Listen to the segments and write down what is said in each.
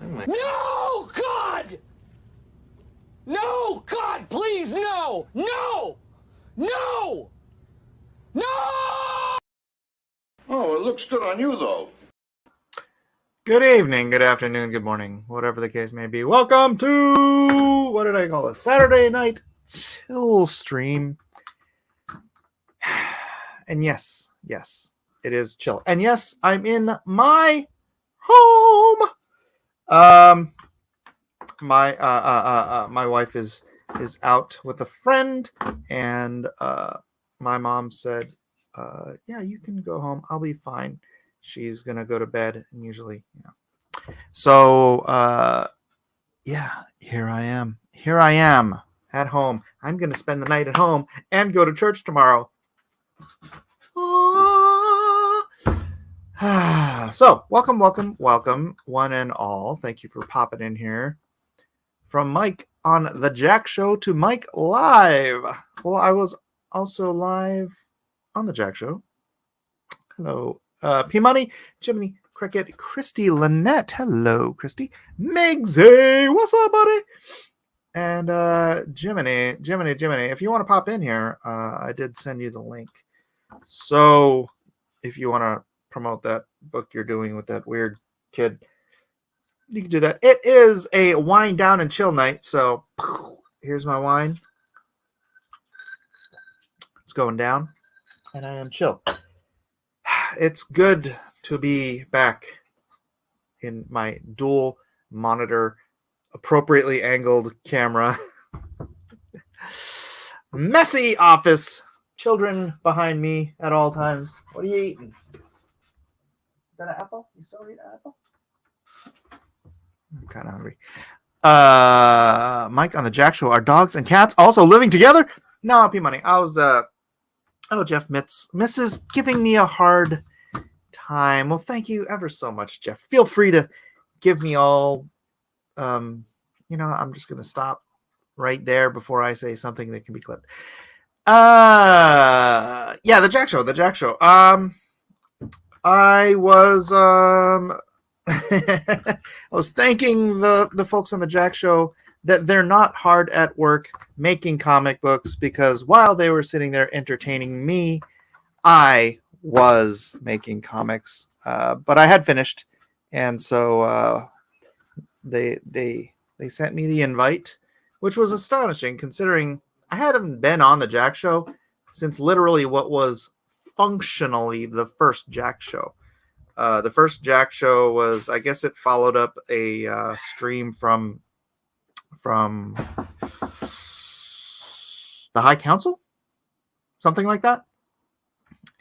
No, God! No, God, please, no! No! No! No! Oh, it looks good on you, though. Good evening, good afternoon, good morning, whatever the case may be. Welcome to, what did I call it? Saturday night chill stream. And yes, it is chill. And yes, I'm in my home. My wife is out with a friend, and my mom said, yeah, you can go home. I'll be fine. She's gonna go to bed, and usually, So, yeah, here I am at home. I'm gonna spend the night at home and go to church tomorrow. So, welcome, one and all. Thank you for popping in here. From Mike on the Jack Show to Mike live. Well, I was also live on the Jack Show. Hello, P Money, Jiminy, Cricket, Christy Lynette. Hello, Christy. Migsy, what's up, buddy? And Jiminy, if you want to pop in here, I did send you the link. So if you want to promote that book you're doing with that weird kid, you can do that. It is a wind down and chill night. So here's my wine. It's going down, and I am chill. It's good to be back in my dual monitor, appropriately angled camera. Messy office. Children behind me at all times. What are you eating? Is that an apple? You still eat an apple? I'm kind of hungry. Mike on the Jack Show. Are dogs and cats also living together? No, P Money. I was hello, Jeff Mitz. Mrs. giving me a hard time. Well, thank you ever so much, Jeff. Feel free to give me all I'm just gonna stop right there before I say something that can be clipped. Yeah, the Jack Show. I was I was thanking the folks on the Jack Show that they're not hard at work making comic books, because while they were sitting there entertaining me, I was making comics. But I had finished, and so they sent me the invite, which was astonishing considering I hadn't been on the Jack Show since literally what was functionally the first Jack Show. The first Jack Show was, I guess it followed up a stream from the High Council, something like that.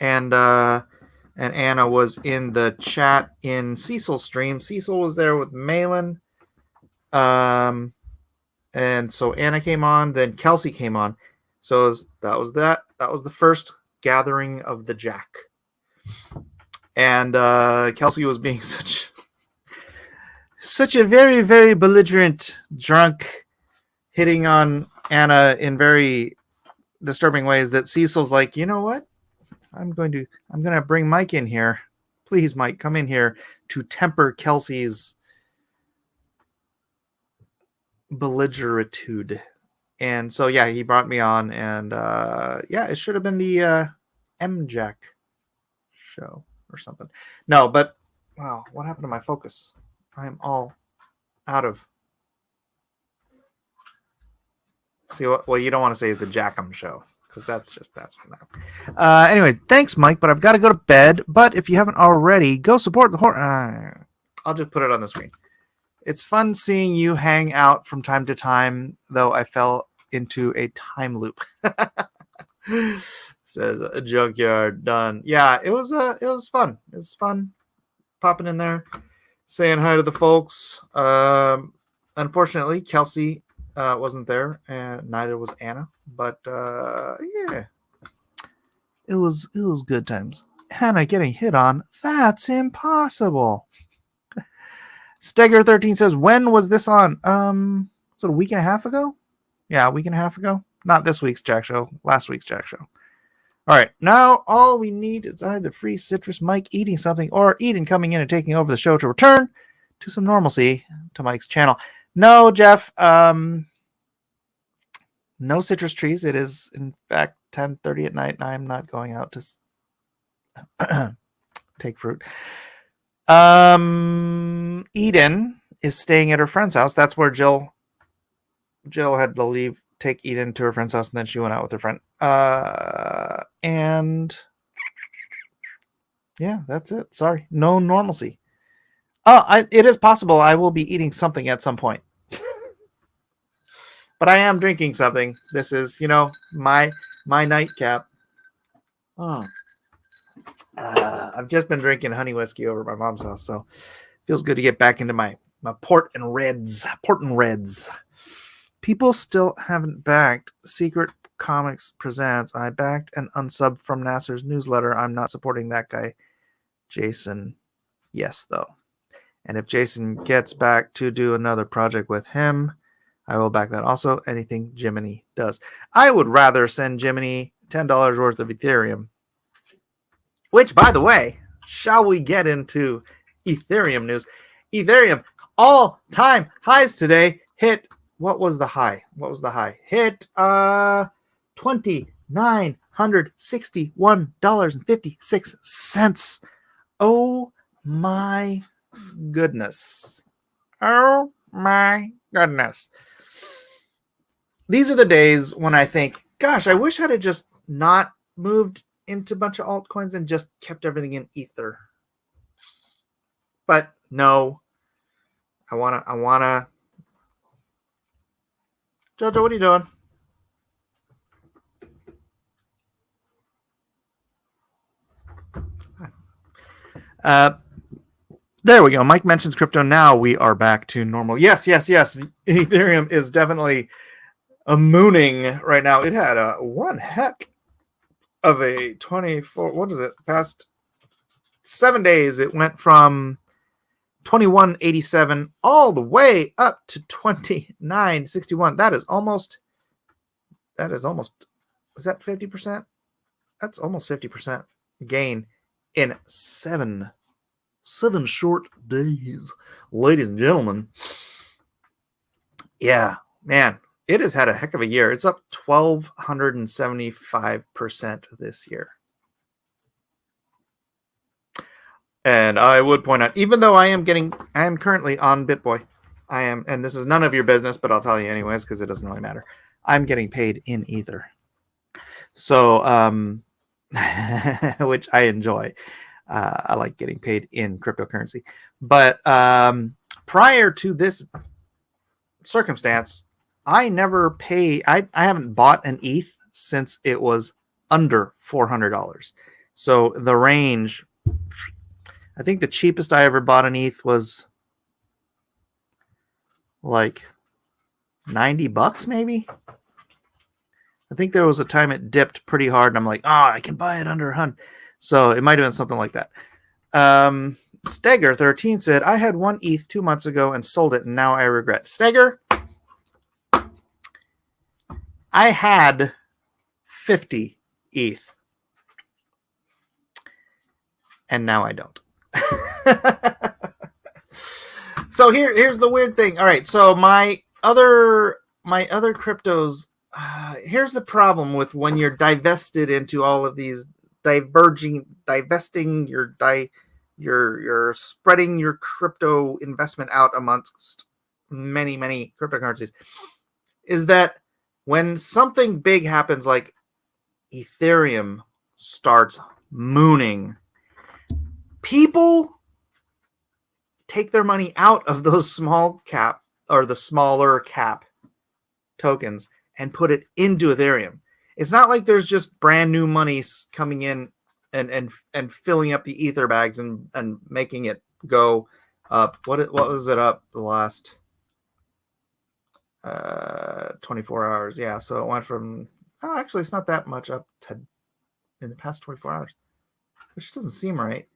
And Anna was in the chat in Cecil's stream. Cecil was there with Malin. And so Anna came on, then Kelsey came on. So that was that. That was the first gathering of the Jack. And Kelsey was being such a very, very belligerent drunk, hitting on Anna in very disturbing ways that Cecil's like, you know what? I'm gonna bring Mike in here. Please, Mike, come in here to temper Kelsey's belligeritude. And so yeah, he brought me on, and it should have been the M-Jack show or something. No, but wow, what happened to my focus? I'm all out of. See what? Well, you don't want to say the Jackham show, because that's for now. Anyway, thanks, Mike, but I've got to go to bed. But if you haven't already, go support the horror. I'll just put it on the screen. It's fun seeing you hang out from time to time, though I fell into a time loop. Says a junkyard done. Yeah, it was fun. It was fun popping in there, saying hi to the folks. Unfortunately, Kelsey wasn't there, and neither was Anna. But yeah, it was good times. Hannah getting hit on, that's impossible. Stegger13 says, when was this on? Was it a week and a half ago? Yeah, a week and a half ago. Not this week's Jack Show, last week's Jack Show. All right, now all we need is either free citrus Mike eating something or Eden coming in and taking over the show to return to some normalcy to Mike's channel. No, Jeff. No citrus trees. It is, in fact, 10:30 at night, and I'm not going out to take fruit. Eden is staying at her friend's house. That's where Jill had to take Eden to her friend's house, and then she went out with her friend. And yeah, that's it. Sorry, no normalcy. It is possible I will be eating something at some point. But I am drinking something. This is, my nightcap. I've just been drinking honey whiskey over at my mom's house, so it feels good to get back into my port and reds. People still haven't backed Secret Comics Presents. I backed and unsubbed from Nasser's newsletter. I'm not supporting that guy, Jason. Yes, though. And if Jason gets back to do another project with him, I will back that. Also, anything Jiminy does. I would rather send Jiminy $10 worth of Ethereum. Which, by the way, shall we get into Ethereum news? Ethereum all-time highs today hit. What was the high? Hit $2,961.56. Oh my goodness. Oh my goodness. These are the days when I think, gosh, I wish I'd have just not moved into a bunch of altcoins and just kept everything in Ether. But no. I wanna Jojo, what are you doing? There we go. Mike mentions crypto. Now we are back to normal. Yes. Ethereum is definitely a mooning right now. It had one heck of a 24. What is it? Past 7 days, it went from 2187 all the way up to 2961. That is almost. Is that 50%? That's almost 50% gain in seven short days, ladies and gentlemen. Yeah, man, it has had a heck of a year. It's up 1,275% this year. And I would point out, even though I am currently on BitBoy, and this is none of your business, but I'll tell you anyways, because it doesn't really matter. I'm getting paid in Ether. So, which I enjoy. I like getting paid in cryptocurrency. But prior to this circumstance, I never pay. I haven't bought an ETH since it was under $400. So the range, I think the cheapest I ever bought an ETH was like $90 maybe. I think there was a time it dipped pretty hard and I'm like, I can buy it under $100. So it might have been something like that. Steger13 said, I had one ETH 2 months ago and sold it, and now I regret. Steger, I had 50 ETH. And now I don't. So here's the weird thing. All right, so my other cryptos, here's the problem with when you're divested into all of these divesting, you're spreading your crypto investment out amongst many cryptocurrencies, is that when something big happens like Ethereum starts mooning, people take their money out of those small cap or the smaller cap tokens and put it into Ethereum. It's not like there's just brand new money coming in and filling up the Ether bags and making it go up. What was it up the last 24 hours? Yeah, so it went from actually it's not that much up to in the past 24 hours, which doesn't seem right.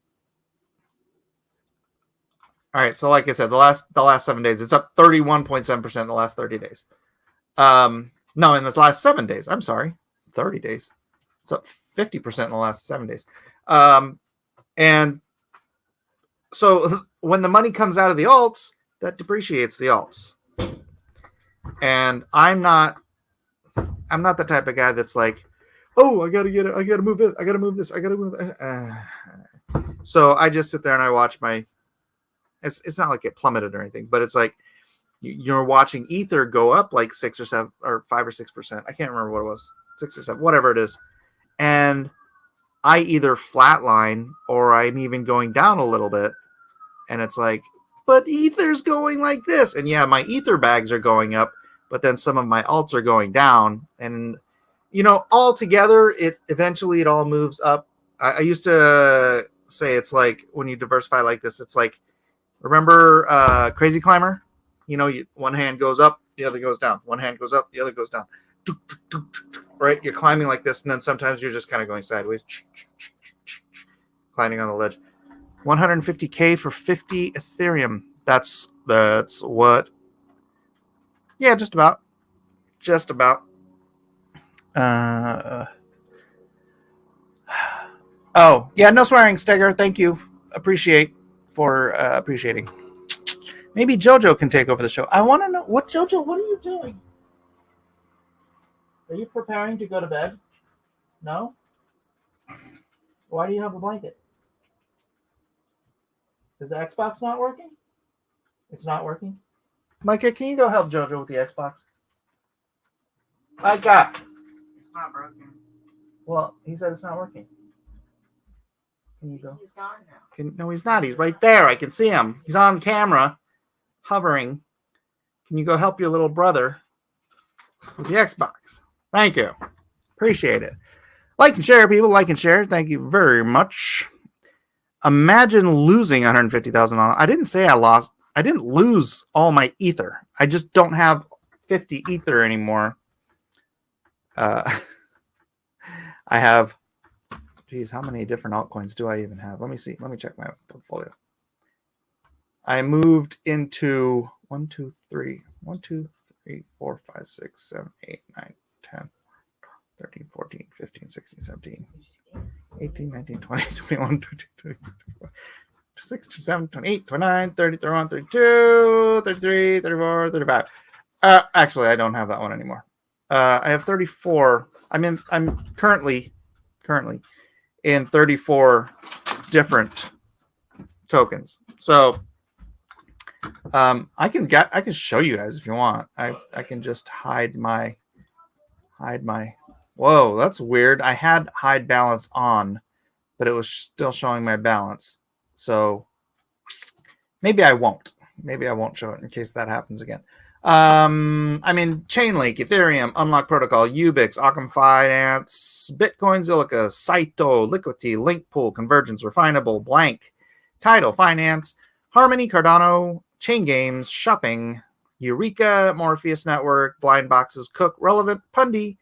All right, so like I said, the last 7 days, it's up 31.7% in the last 30 days. No, in this last 7 days. I'm sorry, 30 days. It's up 50% in the last 7 days. And so when the money comes out of the alts, that depreciates the alts. And I'm not the type of guy that's like, oh, I gotta get it, I gotta move it, I gotta move this, I gotta move that. So I just sit there and I watch my. It's not like it plummeted or anything, but it's like you're watching Ether go up like 6 or 7 or 5 or 6%. I can't remember what it was, 6 or 7, whatever it is, and I either flatline or I'm even going down a little bit, and it's like, but Ether's going like this, and yeah, my Ether bags are going up, but then some of my alts are going down, and all together, it eventually all moves up. I used to say it's like when you diversify like this, it's like, remember Crazy Climber? One hand goes up, the other goes down. One hand goes up, the other goes down. Right? You're climbing like this, and then sometimes you're just kind of going sideways, climbing on the ledge. 150K for 50 Ethereum. That's what? Yeah, just about. Oh, yeah, no swearing, Steger. Thank you. Appreciating. Maybe Jojo can take over the show. I want to know Jojo, what are you doing? Are you preparing to go to bed? No? Why do you have a blanket? Is the Xbox not working? It's not working? Micah, can you go help Jojo with the Xbox? Micah! It's not broken. Well, he said it's not working. Can you go? He's gone now. No, he's not. He's right there. I can see him. He's on camera, hovering. Can you go help your little brother with the Xbox? Thank you. Appreciate it. Like and share, people. Like and share. Thank you very much. Imagine losing 150,000 on. I didn't say I lost. I didn't lose all my Ether. I just don't have 50 Ether anymore. I have. Geez, how many different altcoins do I even have? Let me see. Let me check my portfolio. I moved into 1, 2, 3, 4, 5, 6, 7, 8, 9, 10, 13, 14, 15, 16, 17, 18, 19, 20, 21, 22, 23, 24, 26, 27, 28, 29, 30, 31, 32, 33, 34, 35. Actually, I don't have that one anymore. I have 34. I'm currently in 34 different tokens. So I can show you guys if you want. I can just hide my whoa, that's weird. I had hide balance on, but it was still showing my balance. So maybe I won't show it in case that happens again. Chainlink, Ethereum, Unlock Protocol, Ubix, Occam Finance, Bitcoin, Zilliqa, Saito, Liquidity, Linkpool, Convergence, Refinable, Blank, Tidal Finance, Harmony, Cardano, Chain Games, Shopping, Eureka, Morpheus Network, Blind Boxes, Cook, Relevant, Pundi,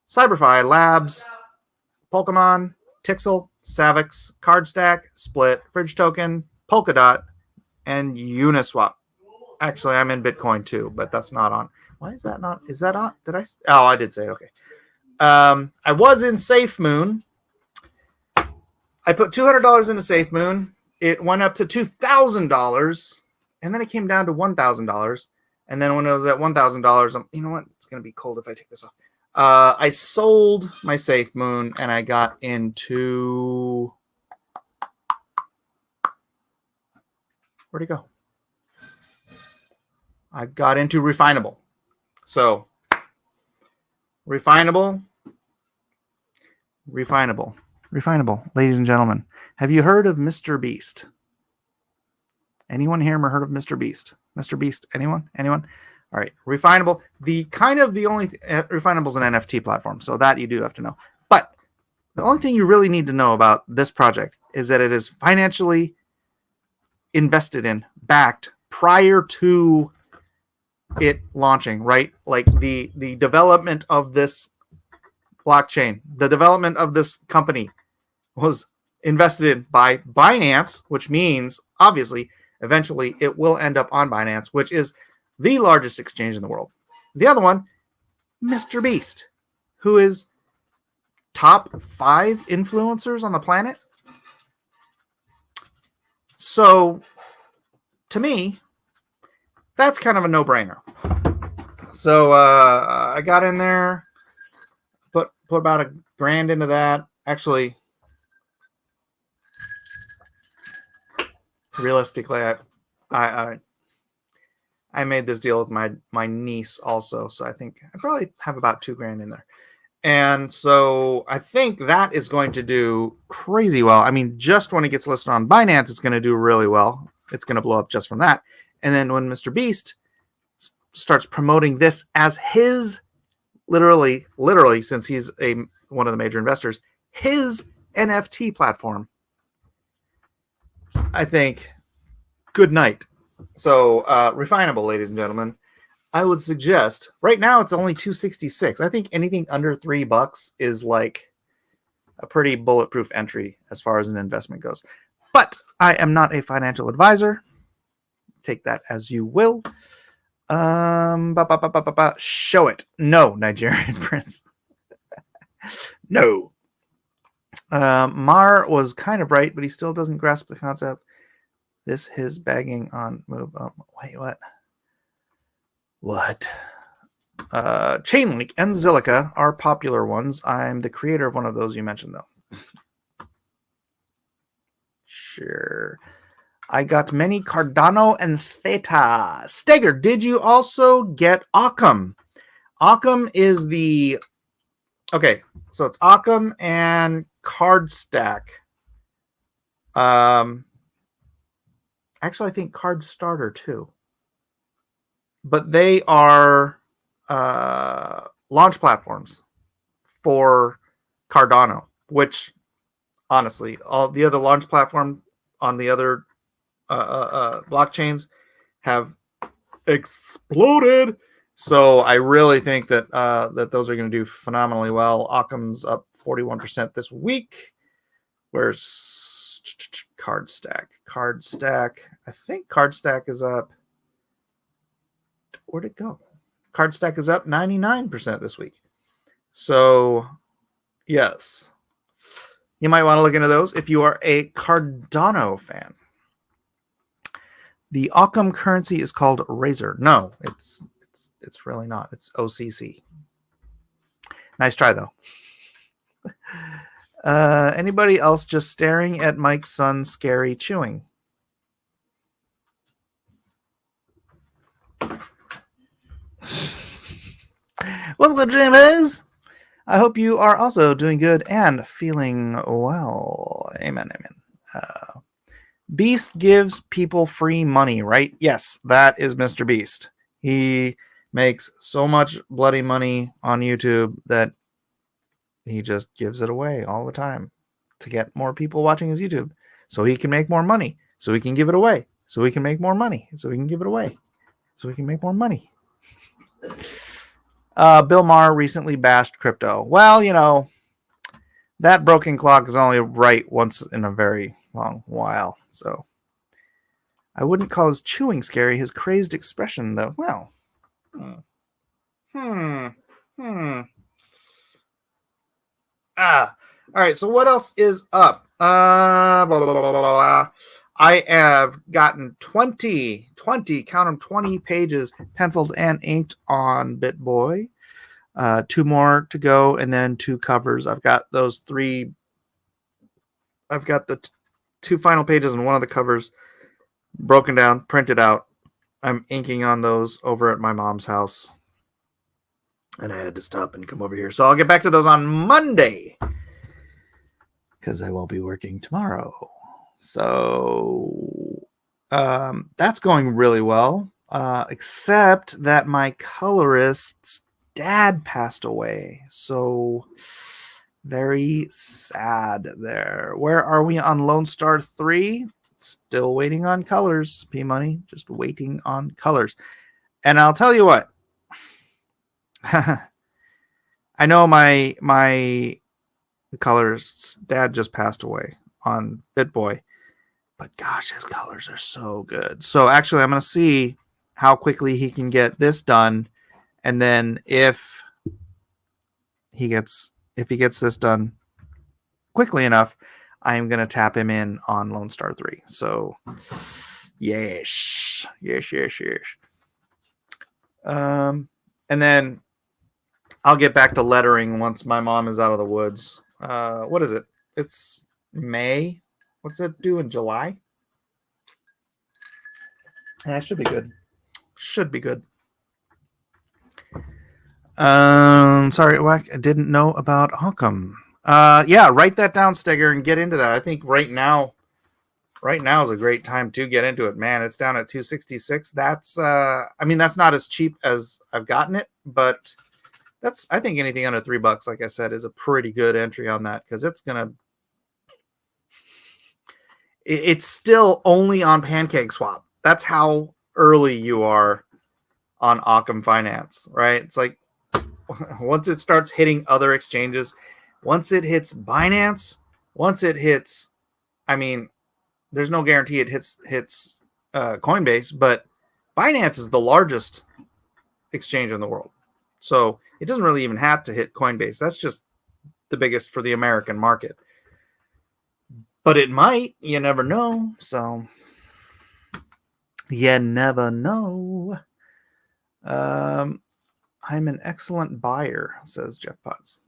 Cyberfi Labs, Pokemon, Tixel, Savix, CardStack, Split, Fridge Token, Polkadot, and Uniswap. Actually, I'm in Bitcoin too, but that's not on. Why is that not? Is that on? Did I? Oh, I did say it. Okay. I was in SafeMoon. I put $200 into SafeMoon. It went up to $2,000, and then it came down to $1,000. And then when it was at $1,000, you know what? It's gonna be cold if I take this off. I sold my SafeMoon, and I got into. Where'd it go? I got into Refinable. So, Refinable, ladies and gentlemen. Have you heard of Mr. Beast? Anyone here heard of Mr. Beast? Mr. Beast, anyone? All right, Refinable. Refinable's an NFT platform, so that you do have to know. But the only thing you really need to know about this project is that it is financially invested in, backed prior to it launching, right? Like the development of this blockchain, the development of this company was invested in by Binance, which means obviously eventually it will end up on Binance, which is the largest exchange in the world. The other one, Mr. Beast, who is top 5 influencers on the planet. So to me, that's kind of a no-brainer. So I got in there, put about $1,000 into that. Actually, realistically, I made this deal with my niece also, so I think I probably have about $2,000 in there. And so I think that is going to do crazy well. I mean, just when it gets listed on Binance, it's going to do really well. It's going to blow up just from that. And then when Mr. Beast starts promoting this as his, literally, since he's one of the major investors, his NFT platform, I think, good night. So, Refinable, ladies and gentlemen, I would suggest right now it's only $266. I think anything under $3 is like a pretty bulletproof entry as far as an investment goes. But I am not a financial advisor. Take that as you will. Show it. No, Nigerian Prince. No. Mar was kind of right, but he still doesn't grasp the concept. This his bagging on move. Wait, what? What? Chainlink and Zilliqa are popular ones. I'm the creator of one of those you mentioned, though. Sure. I got many Cardano and Theta. Steger, did you also get Occam? Occam is the... Okay, so it's Occam and CardStack. Actually, I think CardStarter, too. But they are launch platforms for Cardano, which, honestly, all the other launch platforms on the other blockchains have exploded. So I really think that that those are going to do phenomenally well. Occam's up 41% this week. Where's CardStack? I think CardStack is up. Where'd it go? CardStack is up 99% this week. So, yes. You might want to look into those if you are a Cardano fan. The Occam currency is called Razor. No, it's really not. It's OCC. Nice try, though. Anybody else just staring at Mike's son's scary chewing? What's good, James? I hope you are also doing good and feeling well. Amen. Beast gives people free money, right? Yes, that is Mr. Beast. He makes so much bloody money on YouTube that he just gives it away all the time to get more people watching his YouTube. So he can make more money. So he can give it away. So he can make more money. So he can give it away. So he can make more money. Bill Maher recently bashed crypto. Well, you know, that broken clock is only right once in a very long while. So I wouldn't call his chewing scary, his crazed expression, though. Well, all right, so what else is up? I have gotten 20, count them, 20 pages penciled and inked on BitBoy. 2 more to go, and then 2 covers. I've got those 3. I've got the 2 final pages and one of the covers broken down, printed out. I'm inking on those over at my mom's house. And I had to stop and come over here. So I'll get back to those on Monday, because I won't be working tomorrow. So that's going really well, except that my colorist's dad passed away. So very sad there. Where are we on Lone Star 3? Still waiting on colors, P-Money. Just waiting on colors. And I'll tell you what. I know my colorist's dad just passed away on BitBoy. But gosh, his colors are so good. So actually, I'm going to see how quickly he can get this done. And then if he gets this done quickly enough, I'm going to tap him in on Lone Star 3. So Yes. And then I'll get back to lettering once my mom is out of the woods. What is it? It's May. What's it due in July? Yeah, it should be good. Should be good. Sorry, Whack. I didn't know about Hawcom. Yeah, write that down, Steger, and get into that. I think right now is a great time to get into it. Man, it's down at 266. That's I mean, that's not as cheap as I've gotten it, but that's, I think anything under $3, like I said, is a pretty good entry on that, because it's still only on PancakeSwap. That's how early you are on Occam Finance, right? It's like once it starts hitting other exchanges, once it hits Binance, once it hits, I mean, there's no guarantee it hits Coinbase, but Binance is the largest exchange in the world. So it doesn't really even have to hit Coinbase. That's just the biggest for the American market. But it might. You never know. So you never know. I'm an excellent buyer, says Jeff Potts.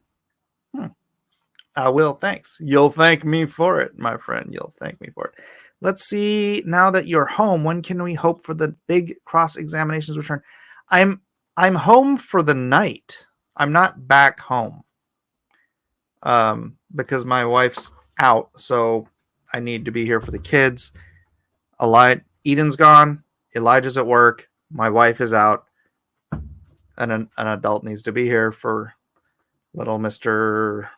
I will, thanks. You'll thank me for it, my friend. You'll thank me for it. Let's see. Now that you're home, when can we hope for the big cross-examinations return? I'm home for the night. I'm not back home. Because my wife's out, so I need to be here for the kids. Eden's gone. Elijah's at work. My wife is out. And an adult needs to be here for little Mr.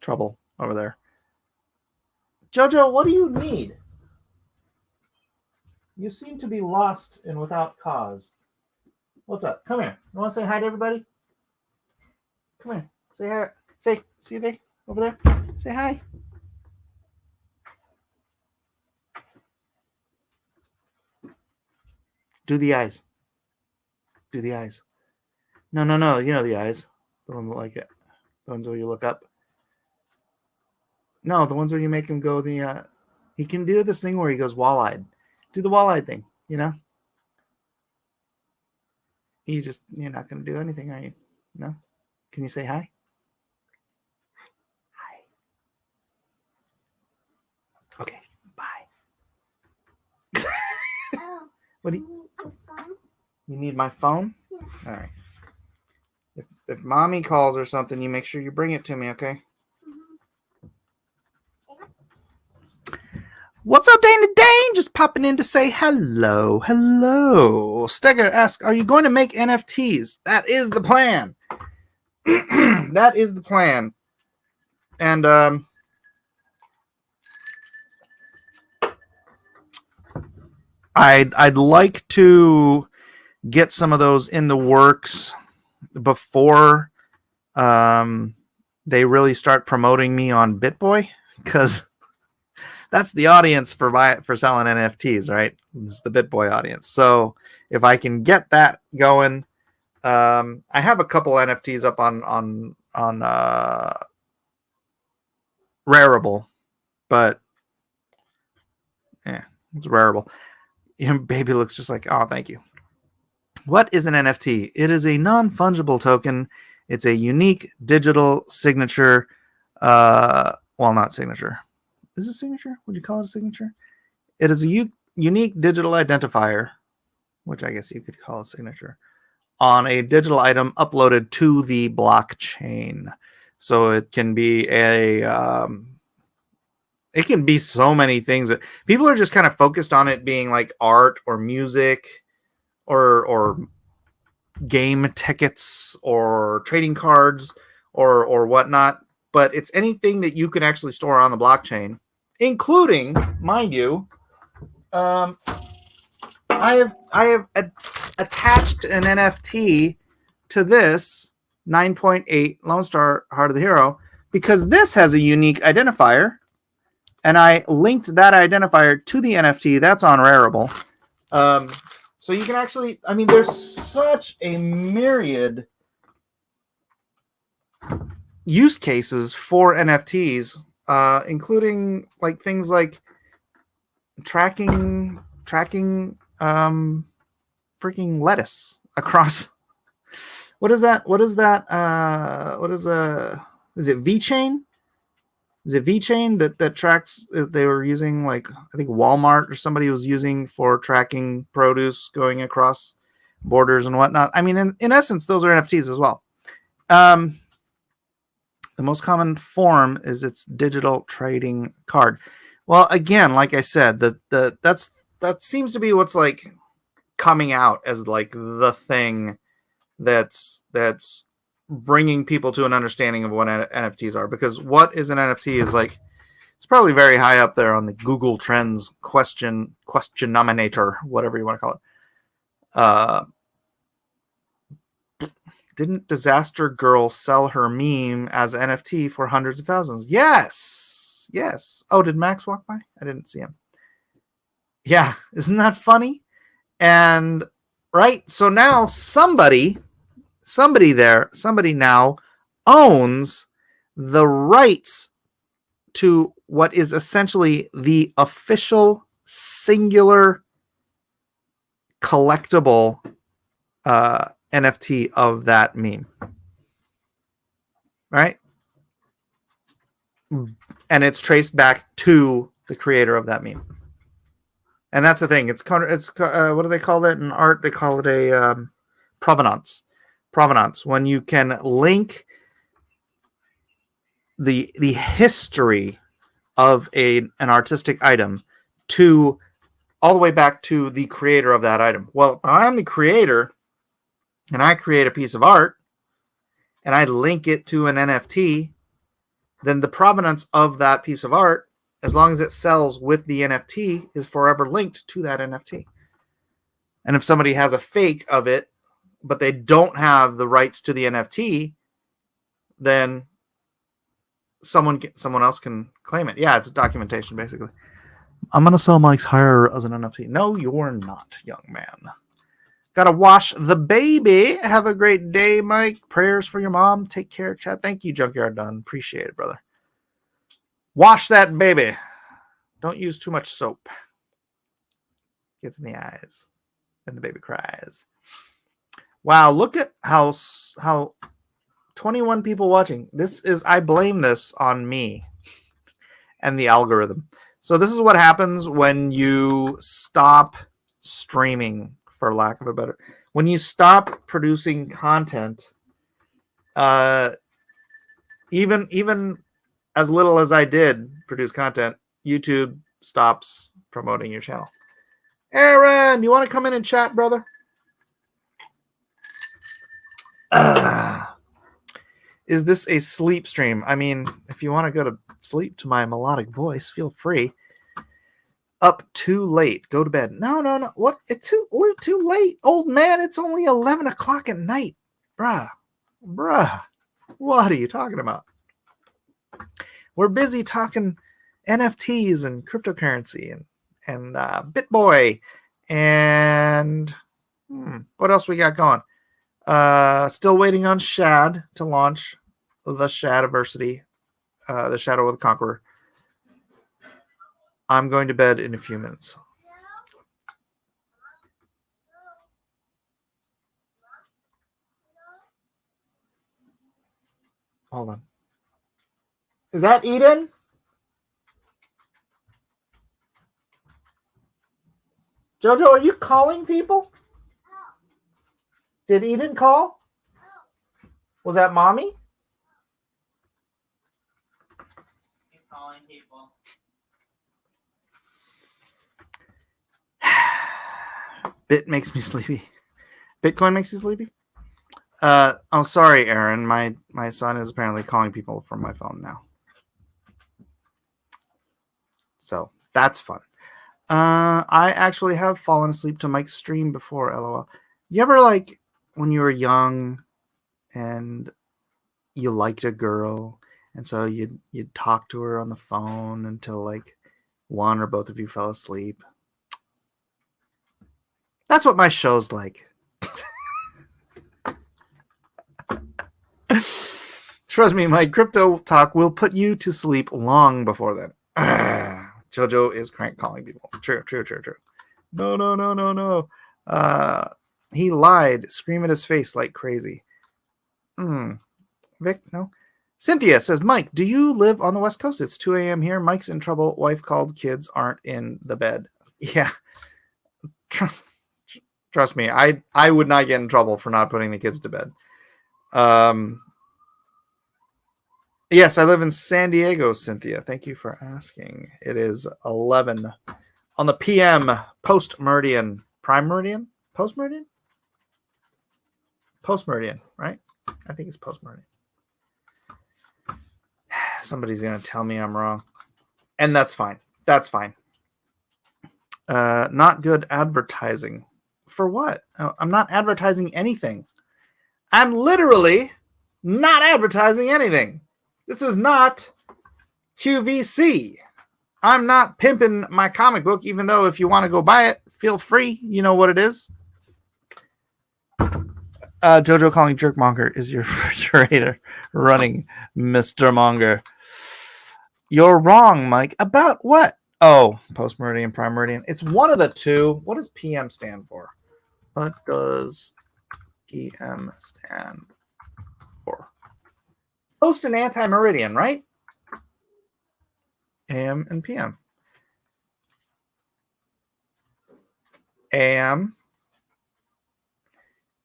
Trouble over there. Jojo, what do you need? You seem to be lost and without cause. What's up? Come here. You want to say hi to everybody? Come here. Say hi. See they over there? Say hi. Do the eyes. Do the eyes. No. You know the eyes. The one that like it. The ones where you look up. No, the ones where you make him go the... he can do this thing where he goes wall-eyed. Do the wall-eyed thing, you know? You're not going to do anything, are you? No? Can you say hi? Hi. Okay, bye. What do you need my phone? Yeah. All right. If mommy calls or something, you make sure you bring it to me, okay? What's up, Dane to Dane? Just popping in to say hello. Hello. Steger asks, are you going to make NFTs? That is the plan. That is the plan. And I'd like to get some of those in the works before they really start promoting me on BitBoy, because that's the audience for selling NFTs, right? It's the BitBoy audience. So if I can get that going, I have a couple NFTs up on Rarible, but yeah, it's Rarible. Baby looks just like, oh, thank you. What is an NFT? It is a non-fungible token. It's a unique digital signature. Well, not signature. Is it signature? Would you call it a signature? It is a unique digital identifier, which I guess you could call a signature, on a digital item uploaded to the blockchain. So it can be it can be so many things. That people are just kind of focused on it being like art or music or game tickets or trading cards or whatnot. But it's anything that you can actually store on the blockchain, including, mind you, I have attached an NFT to this 9.8 Lone Star Heart of the Hero, because this has a unique identifier, and I linked that identifier to the NFT. That's on Rarible. So you can actually, I mean, there's such a myriad use cases for NFTs, including like things like tracking freaking lettuce across. What is that? Is it VeChain? Is it VeChain that tracks? They were using, like, I think Walmart or somebody was using for tracking produce going across borders and whatnot. I mean, in essence, those are NFTs as well. The most common form is its digital trading card. Well, again, like I said, that seems to be what's like coming out as like the thing that's bringing people to an understanding of what NFTs are. Because what is an NFT is like, it's probably very high up there on the Google Trends question nominator, whatever you want to call it. Didn't Disaster Girl sell her meme as NFT for hundreds of thousands? Yes. Oh, did Max walk by? I didn't see him. Yeah, isn't that funny? And right, so now somebody now owns the rights to what is essentially the official singular collectible NFT of that meme. Right? And it's traced back to the creator of that meme. And that's the thing. It's what do they call that in art? They call it a provenance. Provenance. When you can link the history of an artistic item to all the way back to the creator of that item. Well, I'm the creator, and I create a piece of art, and I link it to an NFT. Then the provenance of that piece of art, as long as it sells with the NFT, is forever linked to that NFT. And if somebody has a fake of it, but they don't have the rights to the NFT, then someone else can claim it. Yeah, it's a documentation, basically. I'm going to sell Mike's hair as an NFT. No, you're not, young man. Gotta wash the baby. Have a great day, Mike. Prayers for your mom. Take care, chat. Thank you, Junkyard Done. Appreciate it, brother. Wash that baby. Don't use too much soap. Gets in the eyes. And the baby cries. Wow, look at how 21 people watching. I blame this on me and the algorithm. So this is what happens when you stop streaming, for lack of a better. When you stop producing content, even as little as I did produce content, YouTube stops promoting your channel. Aaron, you want to come in and chat, brother? Is this a sleep stream? I mean, if you want to go to sleep to my melodic voice, feel free. Up too late. Go to bed. No. What? It's too late, old man. It's only 11 o'clock at night. Bruh. What are you talking about? We're busy talking NFTs and cryptocurrency and BitBoy and what else we got going? Still waiting on Shad to launch the Shadiversity, the Shadow of the Conqueror. I'm going to bed in a few minutes. Hold on. Is that Eden? Jojo, are you calling people? Did Eden call? Was that mommy? He's calling people. Bit makes me sleepy. Bitcoin makes you sleepy? Oh, sorry, Aaron. My son is apparently calling people from my phone now. So that's fun. I actually have fallen asleep to Mike's stream before, LOL. You ever, like, when you were young and you liked a girl, and so you'd talk to her on the phone until, like, one or both of you fell asleep? That's what my show's like. Trust me, my crypto talk will put you to sleep long before then. Jojo is crank calling people. True. No. He lied. Scream at his face like crazy. Vic, no. Cynthia says, Mike, do you live on the West Coast? It's 2 a.m. here. Mike's in trouble. Wife called. Kids aren't in the bed. Yeah. Trust me, I would not get in trouble for not putting the kids to bed. Yes, I live in San Diego, Cynthia. Thank you for asking. It is 11 on the PM, post-meridian. Prime meridian? Post-meridian? Post-meridian, right? I think it's post-meridian. Somebody's going to tell me I'm wrong. And that's fine. That's fine. Not good advertising. For what? I'm not advertising anything. I'm literally not advertising anything. This is not QVC. I'm not pimping my comic book, even though if you want to go buy it, feel free. You know what it is. Jojo calling Jerkmonger is your refrigerator running, Mr. Monger. You're wrong, Mike. About what? Oh, post-meridian, prime meridian. It's one of the two. What does PM stand for? What does PM stand for? Post and anti-meridian, right? AM and PM. AM,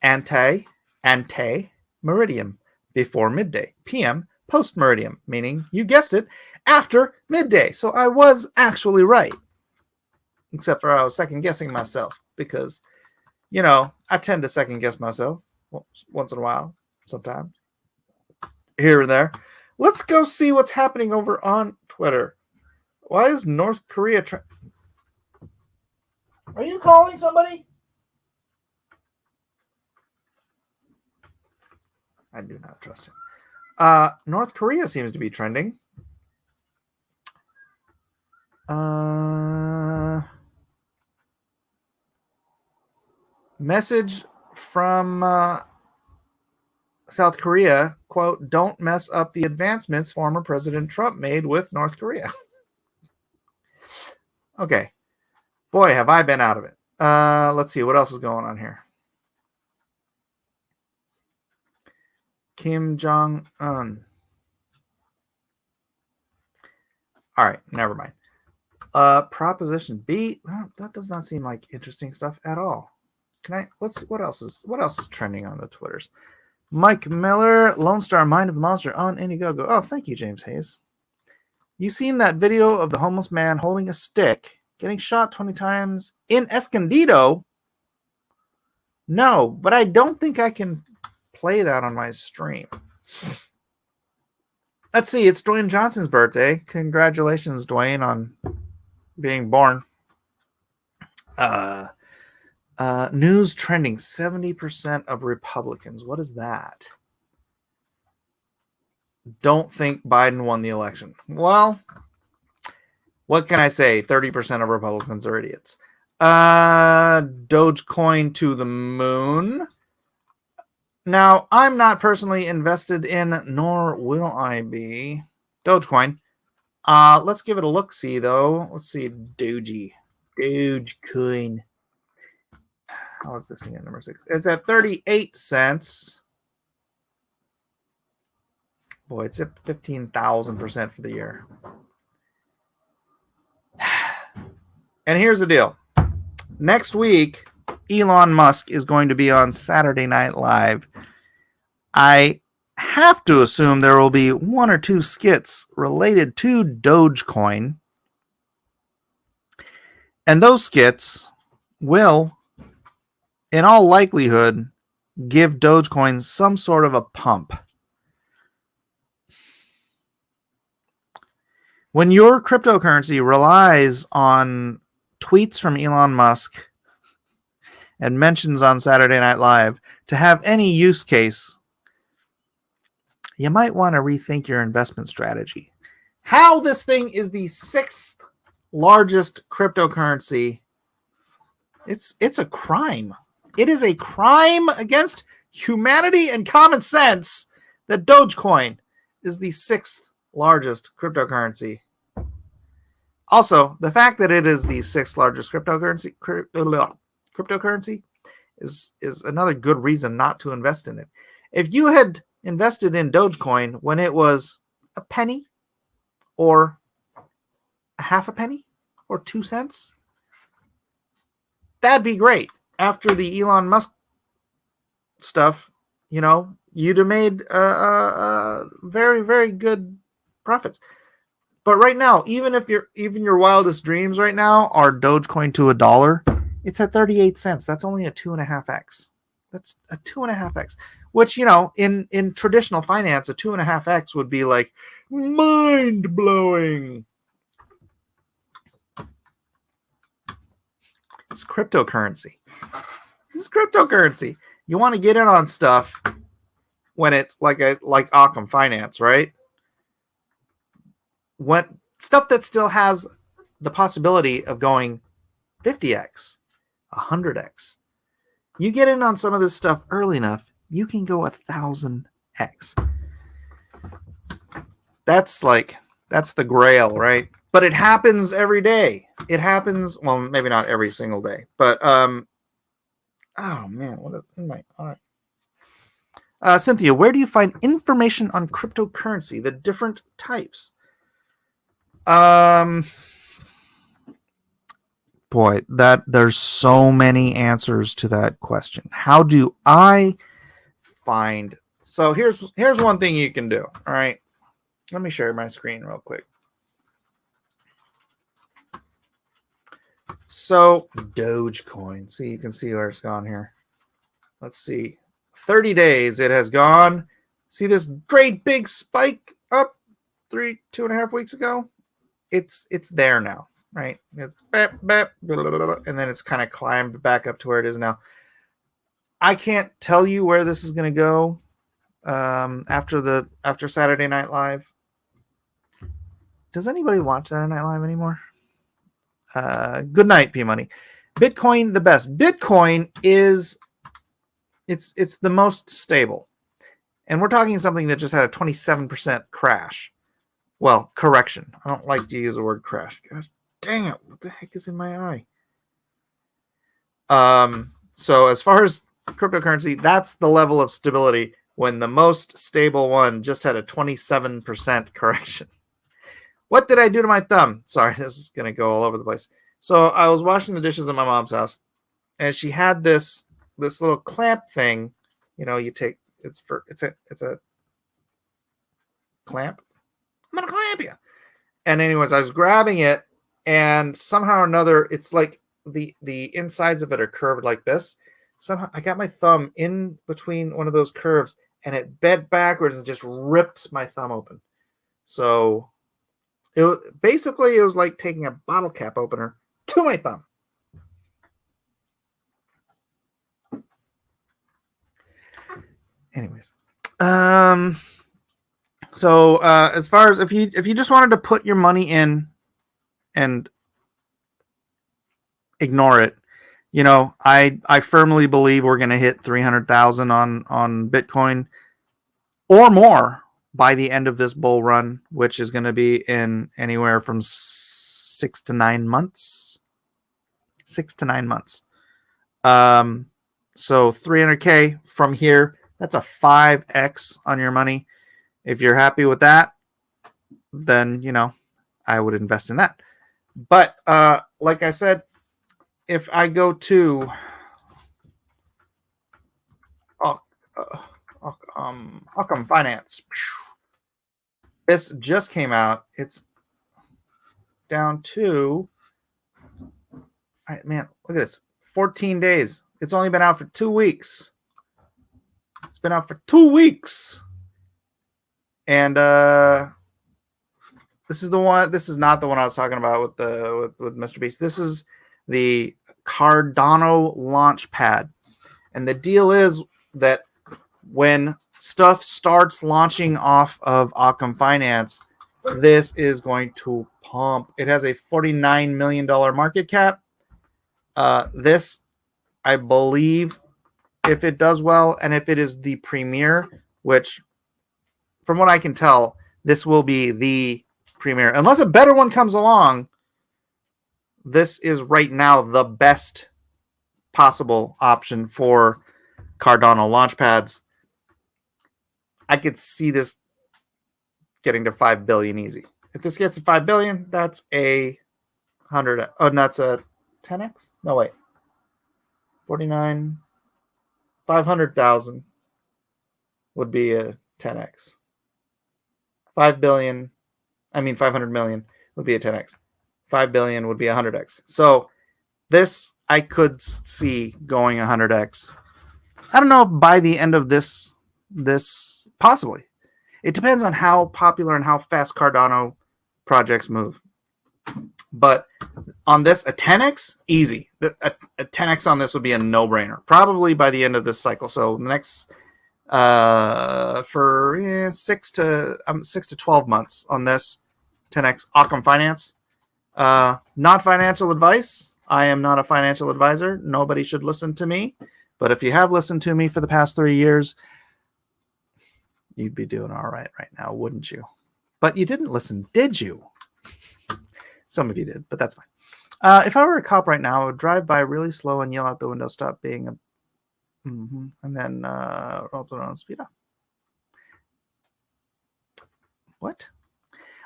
ante-meridium, before midday. PM, post-meridium, meaning, you guessed it, after midday. So I was actually right. Except for I was second-guessing myself because, you know, I tend to second-guess myself once in a while, sometimes, here and there. Let's go see what's happening over on Twitter. Why is North Korea... Are you calling somebody? I do not trust him. North Korea seems to be trending. Message from South Korea, quote, don't mess up the advancements former President Trump made with North Korea. Okay. Boy, have I been out of it. Let's see. What else is going on here? Kim Jong-un. All right. Never mind. Proposition B. Well, that does not seem like interesting stuff at all. Let's see. What else is trending on the Twitters? Mike Miller, Lone Star Mind of the Monster on Indiegogo. Oh, thank you, James Hayes. You seen that video of the homeless man holding a stick getting shot 20 times in Escondido? No, but I don't think I can play that on my stream. Let's see. It's Dwayne Johnson's birthday. Congratulations, Dwayne, on being born. News trending. 70% of Republicans. What is that? Don't think Biden won the election. Well, what can I say? 30% of Republicans are idiots. Dogecoin to the moon. Now, I'm not personally invested in, nor will I be, Dogecoin. Let's give it a look-see, though. Let's see, Dogecoin. How is this thing at number 6? It's at 38 cents. Boy, it's at 15,000% for the year. And here's the deal. Next week, Elon Musk is going to be on Saturday Night Live. I have to assume there will be one or two skits related to Dogecoin. And those skits will, in all likelihood, give Dogecoin some sort of a pump. When your cryptocurrency relies on tweets from Elon Musk and mentions on Saturday Night Live to have any use case, you might want to rethink your investment strategy. How this thing is the 6th largest cryptocurrency, it's a crime. It is a crime against humanity and common sense that Dogecoin is the 6th largest cryptocurrency. Also, the fact that it is the sixth largest cryptocurrency is another good reason not to invest in it. If you had invested in Dogecoin when it was a penny or a half a penny or 2 cents, that'd be great. After the Elon Musk stuff, you'd have made very, very good profits. But right now, even your wildest dreams right now are Dogecoin to $1, it's at 38 cents. That's only a 2.5x. That's a 2.5x. Which, in traditional finance, a 2.5x would be like mind blowing. It's cryptocurrency. This is cryptocurrency. You want to get in on stuff when it's like Occam Finance, right? When stuff that still has the possibility of going 50x, 100x. You get in on some of this stuff early enough, you can go 1,000x. That's the grail, right? But it happens every day. It happens, well, maybe not every single day, but oh man, what is in my all right. Cynthia, where do you find information on cryptocurrency, the different types? Boy, there's so many answers to that question. How do I find? So here's one thing you can do. All right, let me share my screen real quick. So Dogecoin. See, you can see where it's gone here. Let's see. 30 days it has gone. See this great big spike up 2.5 weeks ago? It's there now, right? It's bap, bap, blah, blah, blah, and then it's kind of climbed back up to where it is now. I can't tell you where this is going to go after Saturday Night Live. Does anybody watch Saturday Night Live anymore? Good night, P Money. Bitcoin, the best. Bitcoin is it's the most stable, and we're talking something that just had a 27% crash. Well, correction. I don't like to use the word crash. Gosh, dang it! What the heck is in my eye? So as far as cryptocurrency, that's the level of stability when the most stable one just had a 27% correction. What did I do to my thumb? Sorry, this is going to go all over the place. So I was washing the dishes at my mom's house, and she had this little clamp thing. You take it's a clamp. I'm gonna clamp you. And anyways, I was grabbing it, and somehow or another, it's like the insides of it are curved like this. Somehow I got my thumb in between one of those curves, and it bent backwards and just ripped my thumb open. So it was like taking a bottle cap opener to my thumb. Anyways, so as far as if you just wanted to put your money in and ignore it, I firmly believe we're going to hit 300,000 on Bitcoin or more by the end of this bull run, which is going to be in anywhere from 6 to 9 months. 6 to 9 months. So 300K from here, that's a 5x on your money. If you're happy with that, then, I would invest in that. But like I said, if I go to Occam Finance, this just came out. It's down to, man, look at this, 14 days. It's only been out for 2 weeks. It's been out for 2 weeks. And this is the one. This is not the one I was talking about with Mr. Beast. This is the Cardano Launchpad, and the deal is that when stuff starts launching off of Occam Finance, this is going to pump. It has a $49 million market cap. This, I believe, if it does well, and if it is the premier, which, from what I can tell, this will be the premier. Unless a better one comes along, this is right now the best possible option for Cardano launchpads. I could see this getting to 5 billion easy. If this gets to 5 billion, that's a 100. Oh, and that's a 10x? No, wait. 49. 500,000 would be a 10x. 5 billion, 500 million would be a 10x. 5 billion would be a 100x. So this I could see going 100x. I don't know if by the end of this possibly. It depends on how popular and how fast Cardano projects move. But on this, a 10x, easy. A 10x on this would be a no-brainer. Probably by the end of this cycle. So the next for 6 to 12 months on this 10x Occam Finance. Not financial advice. I am not a financial advisor. Nobody should listen to me. But if you have listened to me for the past 3 years, you'd be doing all right now, wouldn't you? But you didn't listen, did you? Some of you did, but that's fine. If I were a cop right now, I would drive by really slow and yell out the window, "Stop being a..." And then roll it on speed up. What?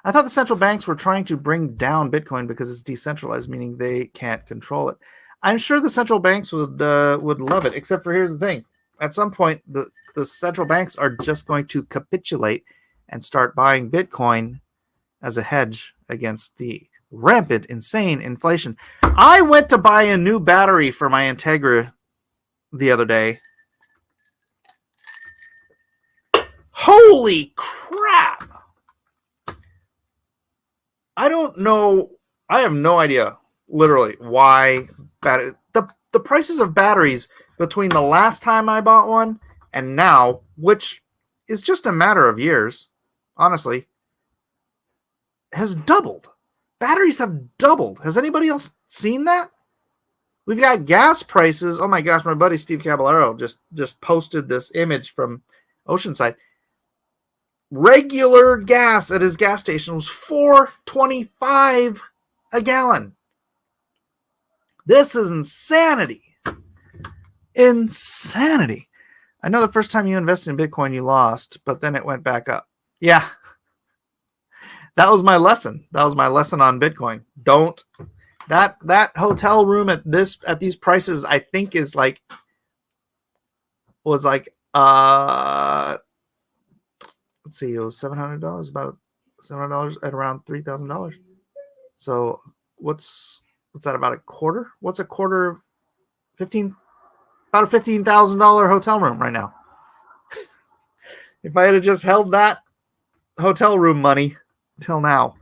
I thought the central banks were trying to bring down Bitcoin because it's decentralized, meaning they can't control it. I'm sure the central banks would love it, except for here's the thing. At some point, the central banks are just going to capitulate and start buying Bitcoin as a hedge against the rampant, insane inflation. I went to buy a new battery for my Integra the other day. Holy crap! I don't know. I have no idea, literally, why the prices of batteries between the last time I bought one and now, which is just a matter of years, honestly, has doubled. Batteries have doubled. Has anybody else seen that? We've got gas prices. Oh my gosh, my buddy Steve Caballero just posted this image from Oceanside. Regular gas at his gas station was $4.25 a gallon. This is insanity. Insanity. I know the first time you invested in Bitcoin, you lost, but then it went back up. Yeah. That was my lesson. That was my lesson on Bitcoin. Don't that hotel room at these prices, I think was like let's see, it was $700, about $700 at around $3,000. So what's that, about a quarter? What's a quarter? About a $15,000 hotel room right now. If I had just held that hotel room money till now.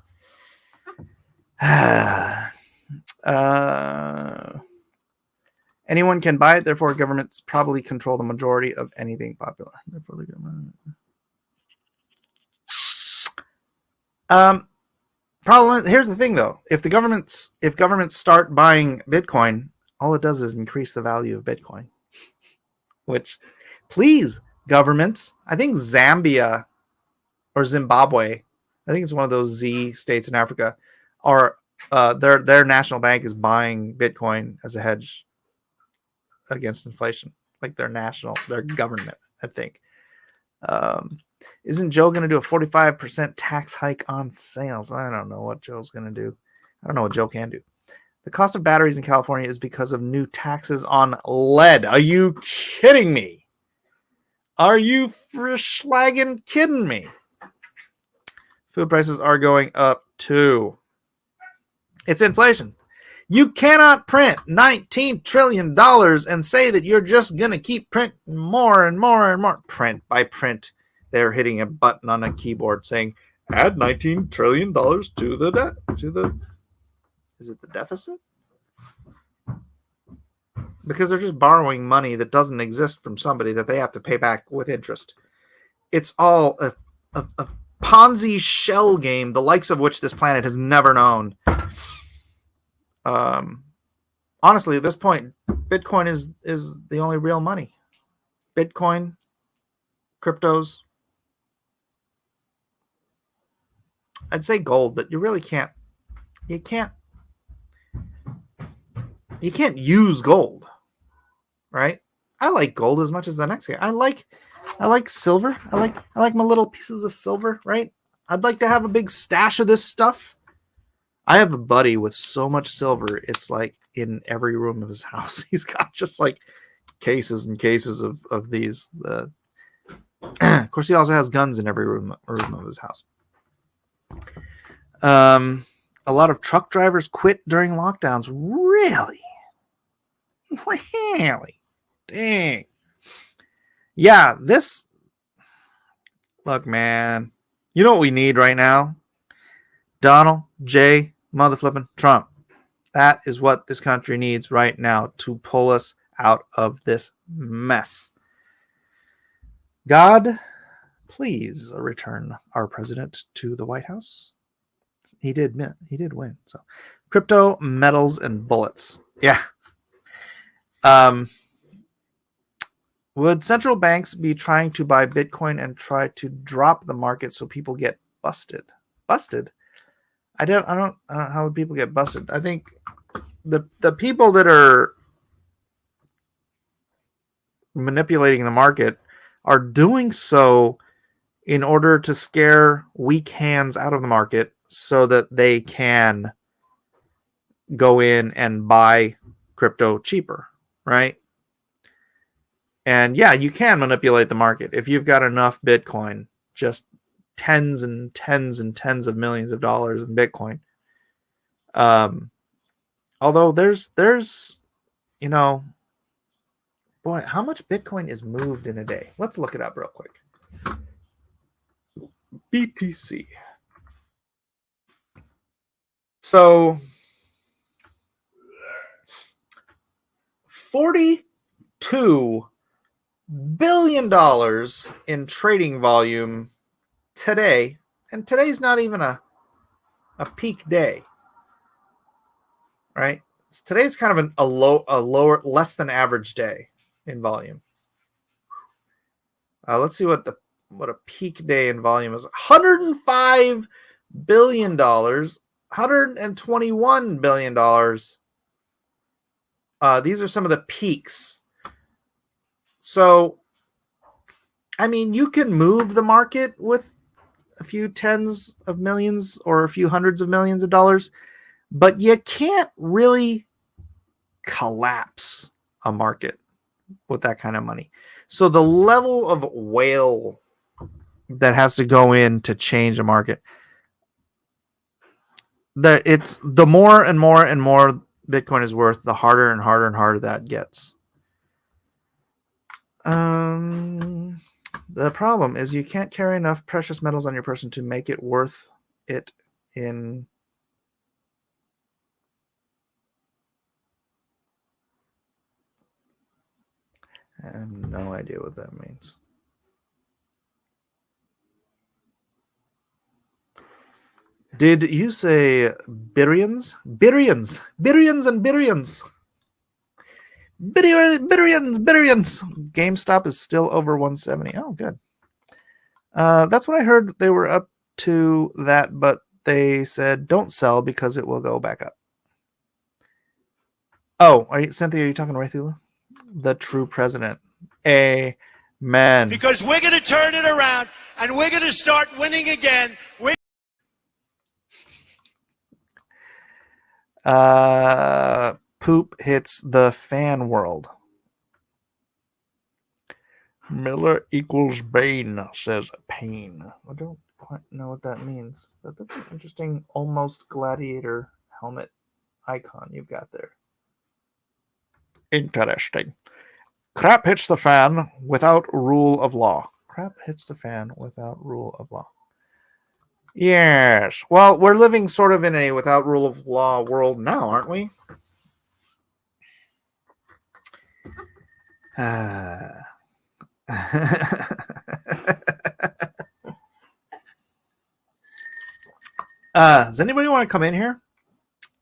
Anyone can buy it, therefore governments probably control the majority of anything popular. Therefore the government. Problem. Here's the thing, though. If governments start buying Bitcoin, all it does is increase the value of Bitcoin. Which, please, governments. I think Zambia or Zimbabwe, I think it's one of those Z states in Africa, are their national bank is buying Bitcoin as a hedge against inflation, like their government, I think. Isn't Joe going to do a 45% tax hike on sales? I don't know what Joe's going to do. I don't know what Joe can do. The cost of batteries in California is because of new taxes on lead. Are you kidding me? Are you frischlagen kidding me? Food prices are going up too. It's inflation. You cannot print $19 trillion and say that you're just going to keep printing more and more and more. Print by print. They're hitting a button on a keyboard saying, add $19 trillion to the debt. Is it the deficit? Because they're just borrowing money that doesn't exist from somebody that they have to pay back with interest. It's all a Ponzi shell game, the likes of which this planet has never known. Honestly, at this point, Bitcoin is the only real money. Bitcoin, cryptos. I'd say gold, but you really can't. You can't. You can't use gold, right? I like gold as much as the next guy. I like silver. I like my little pieces of silver, right? I'd like to have a big stash of this stuff. I have a buddy with so much silver, it's like in every room of his house. He's got just like cases and cases of these. Of course, he also has guns in every room of his house. A lot of truck drivers quit during lockdowns. Really? Dang. Yeah, look, man. You know what we need right now? Donald J. Motherflippin' Trump. That is what this country needs right now to pull us out of this mess. God, please return our president to the White House. He did win. So, crypto, metals, and bullets. Yeah. Would central banks be trying to buy Bitcoin and try to drop the market so people get busted? Busted? I don't know how would people get busted. I think the people that are manipulating the market are doing so in order to scare weak hands out of the market so that they can go in and buy crypto cheaper, right? And yeah, you can manipulate the market if you've got enough Bitcoin, just tens and tens and tens of millions of dollars in Bitcoin. Although there's, boy, how much Bitcoin is moved in a day? Let's look it up real quick. BTC. So $42 billion in trading volume today, and today's not even a peak day, right? Today's kind of a lower, less than average day in volume. Let's see what a peak day in volume is. $105 billion, $121 billion. These are some of the peaks. So, I mean, you can move the market with a few tens of millions or a few hundreds of millions of dollars, but you can't really collapse a market with that kind of money. So the level of whale that has to go in to change a market, it's the more and more and more Bitcoin is worth, the harder and harder and harder that gets. The problem is you can't carry enough precious metals on your person to make it worth it in I have no idea what that means. Did you say billions? Billions and billions. Billions. GameStop is still over 170. Oh, good. That's what I heard. They were up to that, but they said don't sell because it will go back up. Oh, Cynthia, are you talking to Ray Thula? The true president. Amen. Because we're going to turn it around and we're going to start winning again. Poop hits the fan world. Miller equals Bane, says Payne. I don't quite know what that means, but that's an interesting almost gladiator helmet icon you've got there. Interesting. Crap hits the fan without rule of law. Crap hits the fan without rule of law. Yes. Well, we're living sort of in a without rule of law world now, aren't we? Does anybody want to come in here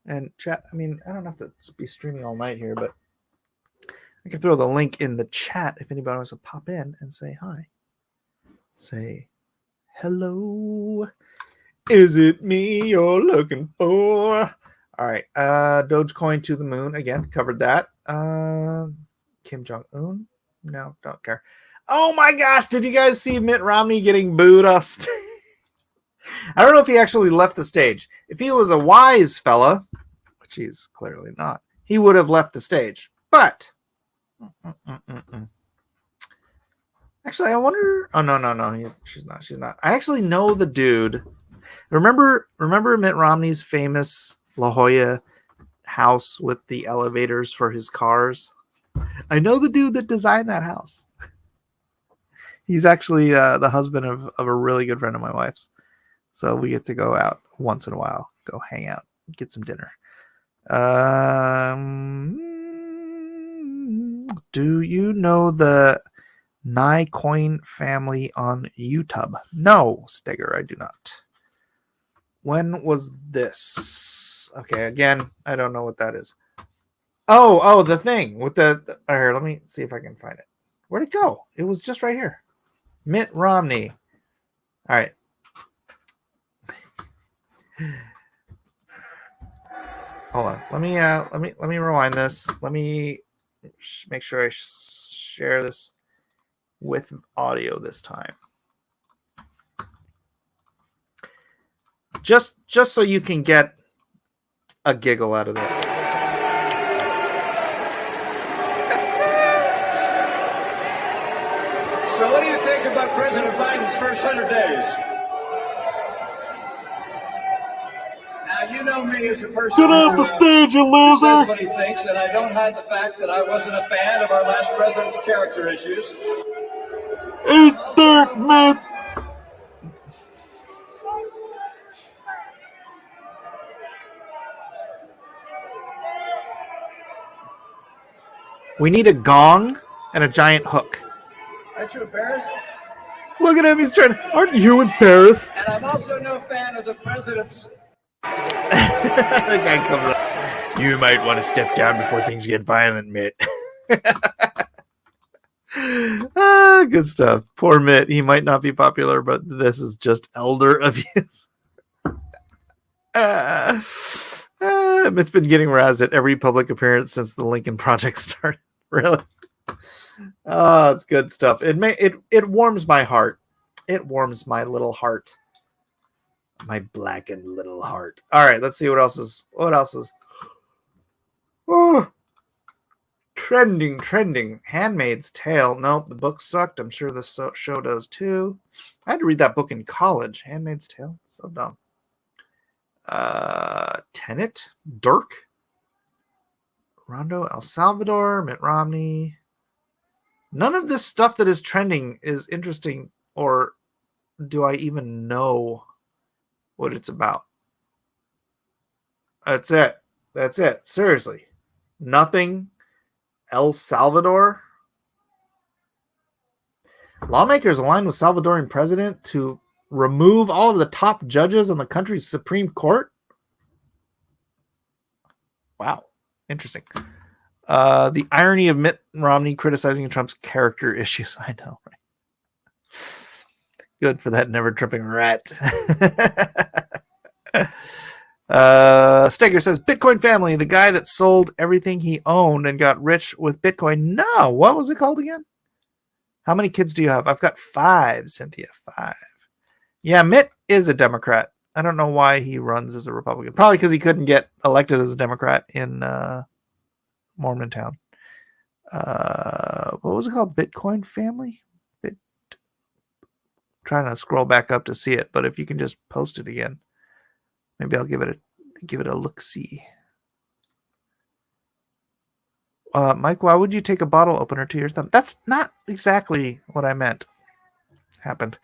and chat? I mean, I don't have to be streaming all night here, but I can throw the link in the chat if anybody wants to pop in and say hi. Say hello. Is it me you're looking for? All right. Dogecoin to the moon. Again, covered that. Kim Jong-un. No, don't care. Oh my gosh, did you guys see Mitt Romney getting booed off stage? I don't know if he actually left the stage. If he was a wise fella, which he's clearly not, he would have left the stage. But actually, I wonder. Oh no, she's not. I actually know the dude. Remember Mitt Romney's famous La Jolla house with the elevators for his cars? I know the dude that designed that house. He's actually the husband of a really good friend of my wife's. So we get to go out once in a while, go hang out, get some dinner. Do you know the Nycoin family on YouTube? No, Steger, I do not. When was this? Okay, again, I don't know what that is. Oh, the thing with the here, let me see if I can find it. Where'd it go? It was just right here. Mitt Romney. All right. Hold on. Let me rewind this. Let me make sure I share this with audio this time. Just so you can get a giggle out of this. So what do you think about President Biden's first 100 days? Now, you know me as a person Get off the stage, you who says loser! what he thinks, and I don't hide the fact that I wasn't a fan of our last president's character issues. Eat dirt, man! We need a gong and a giant hook. Aren't you embarrassed? Look at him, he's trying. Aren't you embarrassed? And I'm also no fan of the president's... The guy comes up. You might want to step down before things get violent, Mitt. Good stuff. Poor Mitt. He might not be popular, but this is just elder abuse. Mitt's been getting razzed at every public appearance since the Lincoln Project started. Really? Oh, it's good stuff. It warms my heart. It warms my little heart. My blackened little heart. All right, let's see what else is. Oh, trending. Handmaid's Tale. Nope, the book sucked. I'm sure the show does too. I had to read that book in college. Handmaid's Tale. So dumb. Tenet. Dirk. Rondo, El Salvador, Mitt Romney. None of this stuff that is trending is interesting, or do I even know what it's about? That's it. Seriously. Nothing. El Salvador. Lawmakers aligned with Salvadorian president to remove all of the top judges on the country's Supreme Court. Wow. Interesting. The irony of Mitt Romney criticizing Trump's character issues. I know, right? Good for that never tripping rat. Steger says, Bitcoin family, the guy that sold everything he owned and got rich with Bitcoin. No, what was it called again? How many kids do you have? I've got 5, Cynthia. 5. Yeah, Mitt is a Democrat. I don't know why he runs as a Republican. Probably because he couldn't get elected as a Democrat in Mormontown. What was it called? Bitcoin family? Trying to scroll back up to see it, but if you can just post it again, maybe I'll give it a look-see. Mike, why would you take a bottle opener to your thumb? That's not exactly what I meant. Happened.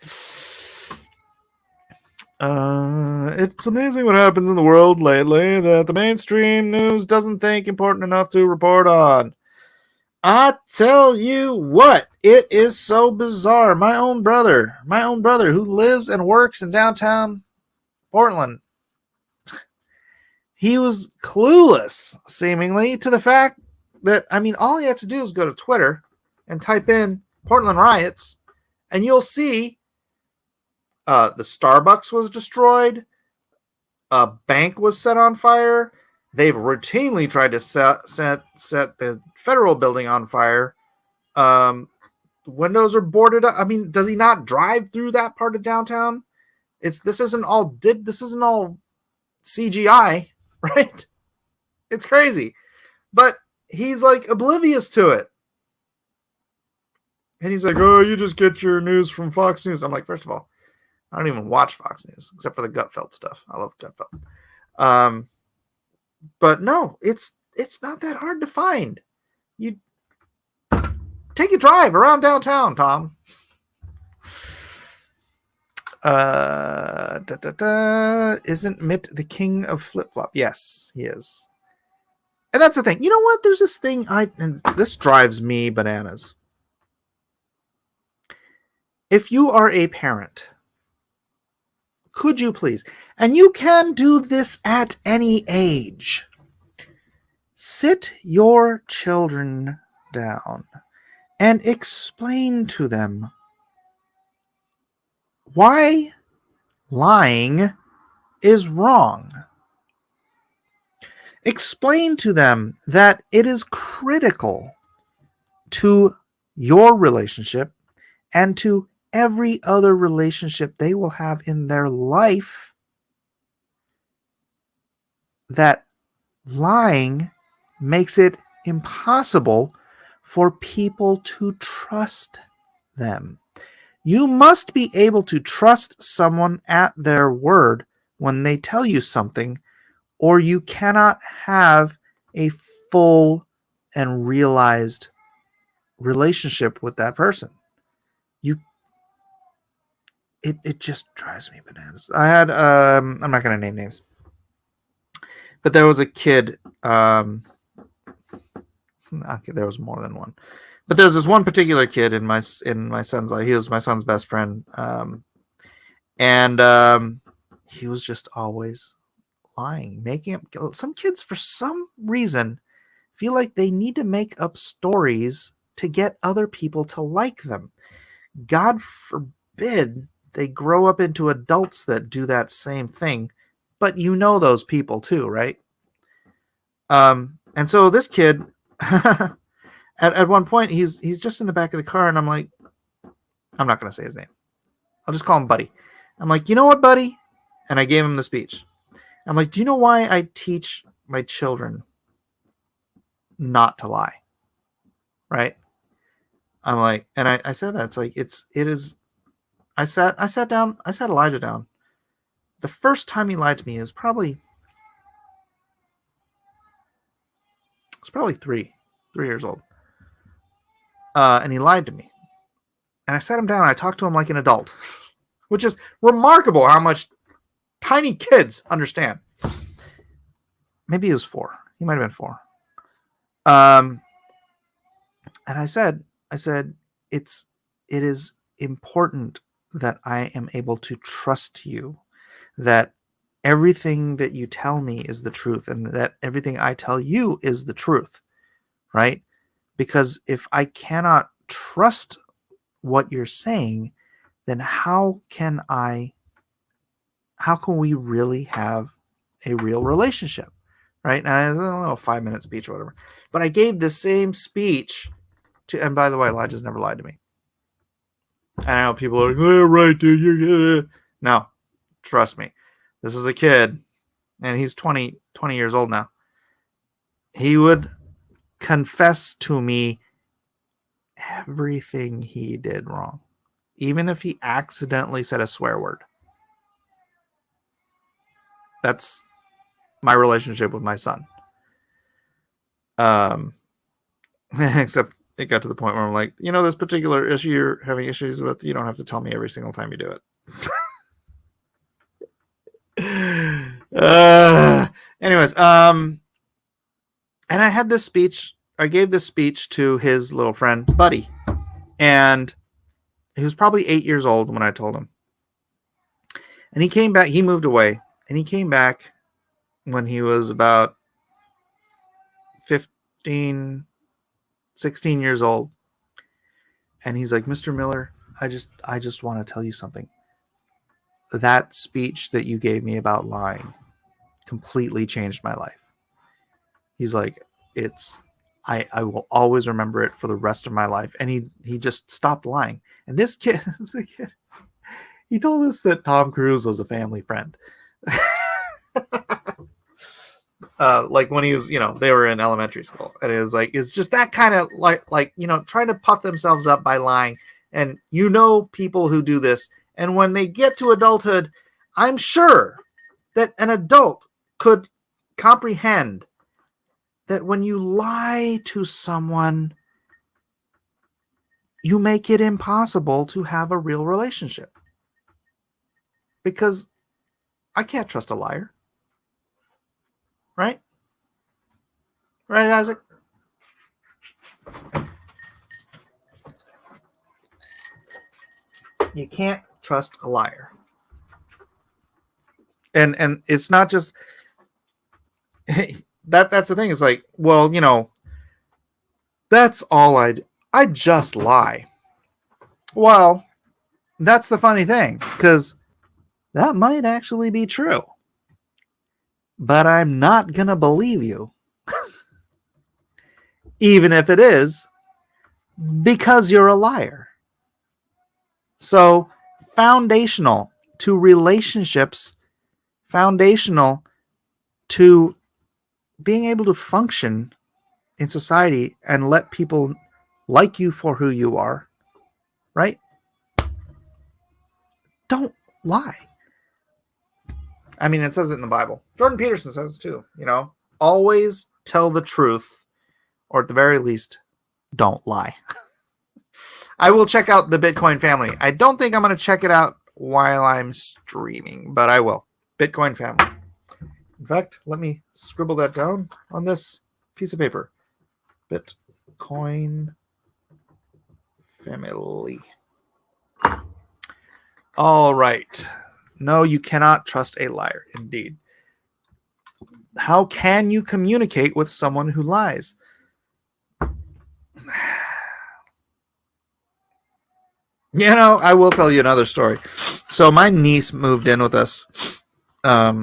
It's amazing what happens in the world lately that the mainstream news doesn't think important enough to report on. I tell you what, it is so bizarre. My own brother who lives and works in downtown Portland, he was clueless, seemingly, to the fact that, all you have to do is go to Twitter and type in Portland riots, and you'll see the Starbucks was destroyed, a bank was set on fire, They've routinely tried to set the federal building on fire. Windows are boarded up. I mean, does he not drive through that part of downtown? This isn't all CGI, right? It's crazy. But he's like oblivious to it. And he's like, oh, you just get your news from Fox News. I'm like, first of all, I don't even watch Fox News except for the Gutfeld stuff. I love Gutfeld. But no, it's not that hard to find. You take a drive around downtown, Tom. Isn't Mitt the king of flip-flop? Yes, he is. And that's the thing. You know what? There's this thing and this drives me bananas. If you are a parent, could you please, and you can do this at any age, sit your children down and explain to them why lying is wrong. Explain to them that it is critical to your relationship and to every other relationship they will have in their life that lying makes it impossible for people to trust them. You must be able to trust someone at their word when they tell you something, or you cannot have a full and realized relationship with that person. It just drives me bananas. I had I'm not going to name names, but there was a kid. Okay, there was more than one, but there's this one particular kid in my son's life. He was my son's best friend, and he was just always lying, making up. Some kids, for some reason, feel like they need to make up stories to get other people to like them. God forbid they grow up into adults that do that same thing, but you know those people too, right? And so this kid, at one point, he's just in the back of the car, and I'm like, I'm not going to say his name. I'll just call him Buddy. I'm like, you know what, Buddy? And I gave him the speech. I'm like, do you know why I teach my children not to lie? Right? I'm like, and I said that. It's like, it is. I sat Elijah down. The first time he lied to me is probably 3 years old. And he lied to me. And I sat him down and I talked to him like an adult, which is remarkable how much tiny kids understand. Maybe he was 4. He might have been 4. And I said, it is important that I am able to trust you, that everything that you tell me is the truth, and that everything I tell you is the truth, right? Because if I cannot trust what you're saying, then how can we really have a real relationship, right? And it's a little 5-minute speech or whatever. But I gave the same speech to, and by the way, Elijah's never lied to me. And I know people are like, oh, right, dude, you're good. No, trust me. This is a kid, and he's 20 years old now. He would confess to me everything he did wrong, even if he accidentally said a swear word. That's my relationship with my son. Except it got to the point where I'm like, this particular issue you're having issues with, you don't have to tell me every single time you do it. Anyways, and I had this speech. I gave this speech to his little friend, Buddy. And he was probably 8 years old when I told him. And he came back. He moved away. And he came back when he was about 16 years old. And he's like, Mr. Miller, I just want to tell you something. That speech that you gave me about lying completely changed my life. He's like, I will always remember it for the rest of my life. And he just stopped lying. And this kid, he told us that Tom Cruise was a family friend. Like when he was, they were in elementary school, and it was like, it's just that kind of like, trying to puff themselves up by lying. And people who do this, and when they get to adulthood, I'm sure that an adult could comprehend that when you lie to someone, you make it impossible to have a real relationship. Because I can't trust a liar. Right? Right, Isaac? You can't trust a liar. And it's not just that's the thing. It's like, well, that's all I just lie. Well, that's the funny thing, because that might actually be true. But I'm not going to believe you. Even if it is, because you're a liar. So, foundational to relationships, foundational to being able to function in society and let people like you for who you are, right? Don't lie. I mean, it says it in the Bible. Jordan Peterson says too, always tell the truth, or at the very least, don't lie. I will check out the Bitcoin family. I don't think I'm going to check it out while I'm streaming, but I will. Bitcoin family. In fact, let me scribble that down on this piece of paper. Bitcoin family. All right. No, you cannot trust a liar. Indeed. How can you communicate with someone who lies? I will tell you another story. So my niece moved in with us a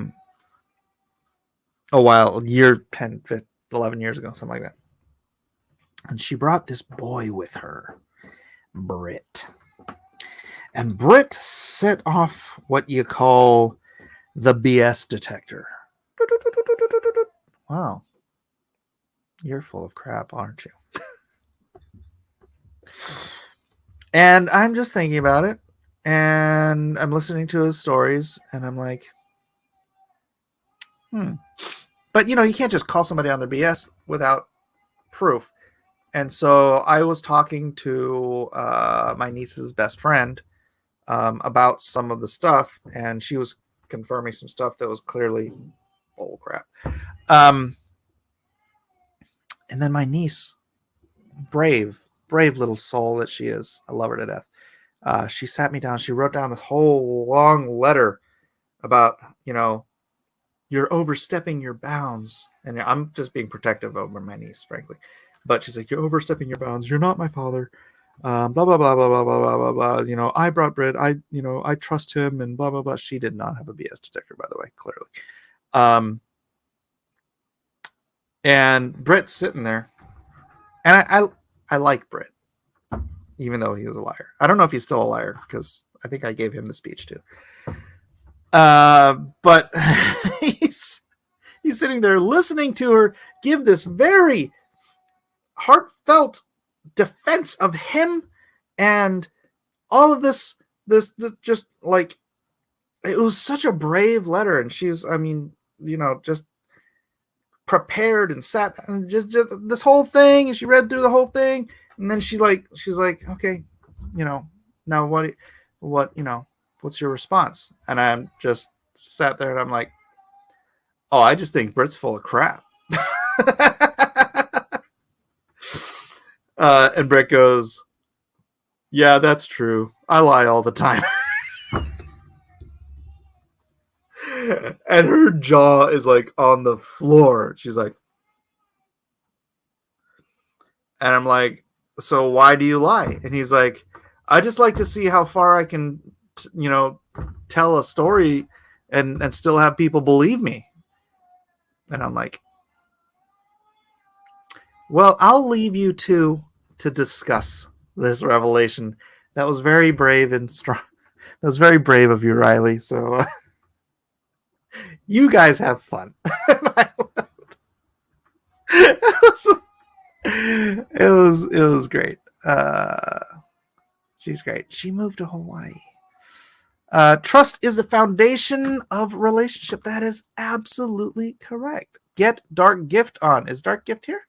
year, 10, 15, 11 years ago, something like that. And she brought this boy with her, Britt. And Britt set off what you call the BS detector. Wow. You're full of crap, aren't you? And I'm just thinking about it. And I'm listening to his stories. And I'm like, But, you can't just call somebody on their BS without proof. And so I was talking to my niece's best friend about some of the stuff, and she was confirming some stuff that was clearly bull crap. And then my niece, brave little soul that she is, I love her to death. She sat me down. She wrote down this whole long letter about, you're overstepping your bounds. And I'm just being protective over my niece, frankly. But she's like, you're overstepping your bounds. You're not my father. Blah, blah, blah, blah, blah, blah, blah, blah. I brought Britt. I trust him, and blah, blah, blah. She did not have a BS detector, by the way, clearly. And Britt's sitting there. And I like Britt, even though he was a liar. I don't know if he's still a liar, because I think I gave him the speech too. But he's sitting there listening to her give this very heartfelt defense of him and all of this just like, it was such a brave letter. And she's, just prepared and sat and just this whole thing. And she read through the whole thing. And then she's like, okay, now what, what's your response? And I'm just sat there and I'm like, oh, I just think Britt's full of crap. And Britt goes, yeah, that's true. I lie all the time. And her jaw is like on the floor. She's like, and I'm like, so why do you lie? And he's like, I just like to see how far I can, tell a story and still have people believe me. And I'm like, Well, I'll leave you two to discuss this revelation. That was very brave and strong. That was very brave of you, Riley. So you guys have fun. It was great. She's great. She moved to Hawaii. Trust is the foundation of relationship. That is absolutely correct. Get Dark Gift on. Is Dark Gift here?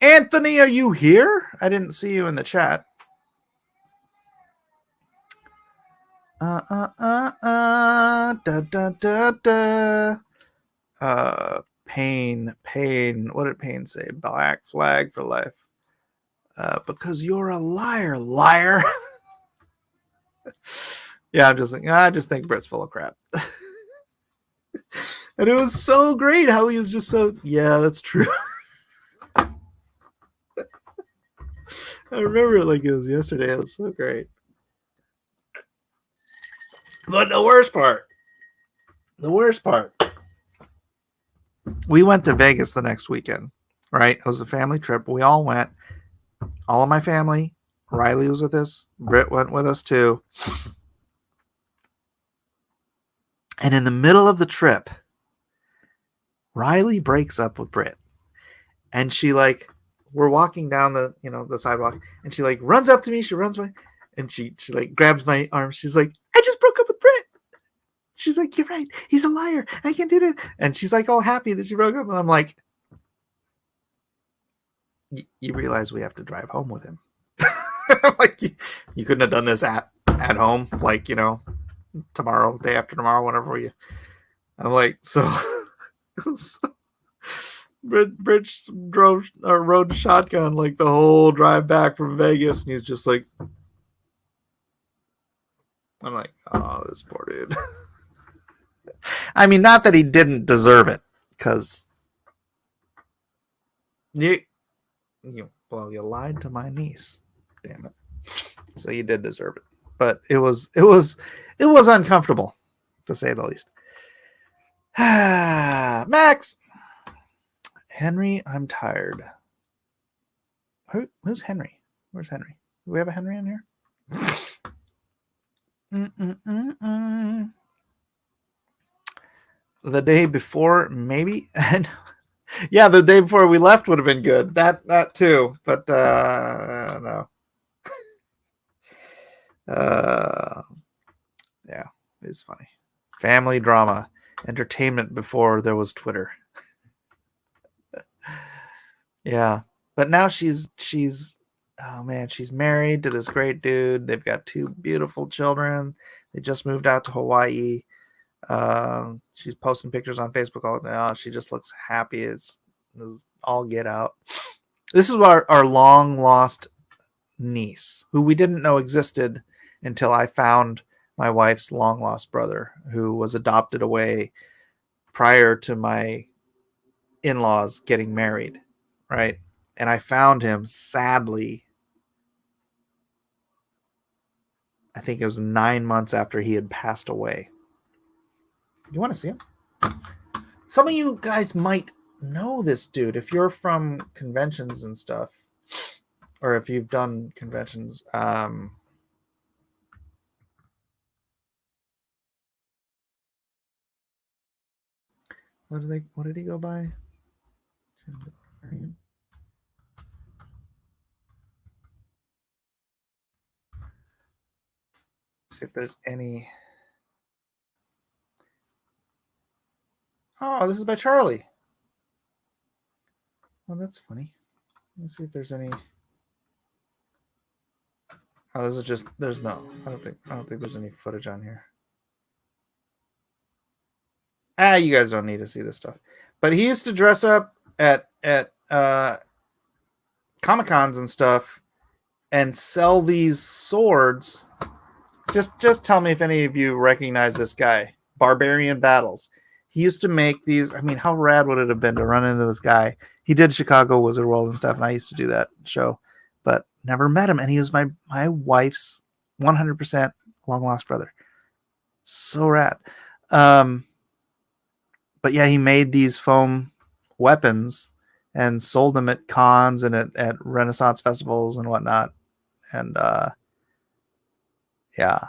Anthony, are you here? I didn't see you in the chat. Pain. What did Pain say? Black flag for life. Because you're a liar. Yeah, I just think Britt's full of crap. And it was so great how he was just so, yeah, that's true. I remember it like it was yesterday. It was so great. But the worst part, we went to Vegas the next weekend, right? It was a family trip. We all went, all of my family. Riley was with us. Britt went with us too. And in the middle of the trip, Riley breaks up with Britt. And she we're walking down the sidewalk, and she runs up to me. She runs away, and she grabs my arm. She's like, I just broke up with Britt. She's like, you're right. He's a liar. I can't do that. And she's all happy that she broke up. And I'm like, you realize we have to drive home with him. You couldn't have done this at home, tomorrow, day after tomorrow, whenever you. I'm like, so it was so, Bridge rode shotgun the whole drive back from Vegas, and he's just like, I'm like, oh, this poor dude. I mean, not that he didn't deserve it, because you lied to my niece. Damn it. So you did deserve it. But it was uncomfortable, to say the least. Max. Henry, I'm tired. Who's Henry? Where's Henry? Do we have a Henry in here? The day before, maybe. Yeah, the day before we left would have been good. That too, but no. Yeah, it's funny. Family drama, entertainment before there was Twitter. Yeah, but now she's oh man, she's married to this great dude. They've got 2 beautiful children. They just moved out to Hawaii. She's posting pictures on Facebook all now. She just looks happy as all get out. This is our long lost niece, who we didn't know existed until I found my wife's long lost brother, who was adopted away prior to my in-laws getting married, right? And I found him, sadly, I think it was 9 months after he had passed away. You want to see him? Some of you guys might know this dude if you're from conventions and stuff, or if you've done conventions. What did he go by? See if there's any. Oh, this is by Charlie. Oh, that's funny. Let me see if there's any. Oh, this is just. There's no. I don't think there's any footage on here. You guys don't need to see this stuff. But he used to dress up at Comic-Cons and stuff and sell these swords. Just tell me if any of you recognize this guy. Barbarian Battles. He used to make these. I mean, how rad would it have been to run into this guy? He did Chicago Wizard World and stuff, and I used to do that show, but never met him. And he was my wife's 100% long lost brother. So rad. But yeah, he made these foam weapons and sold them at cons and at Renaissance festivals and whatnot. And yeah,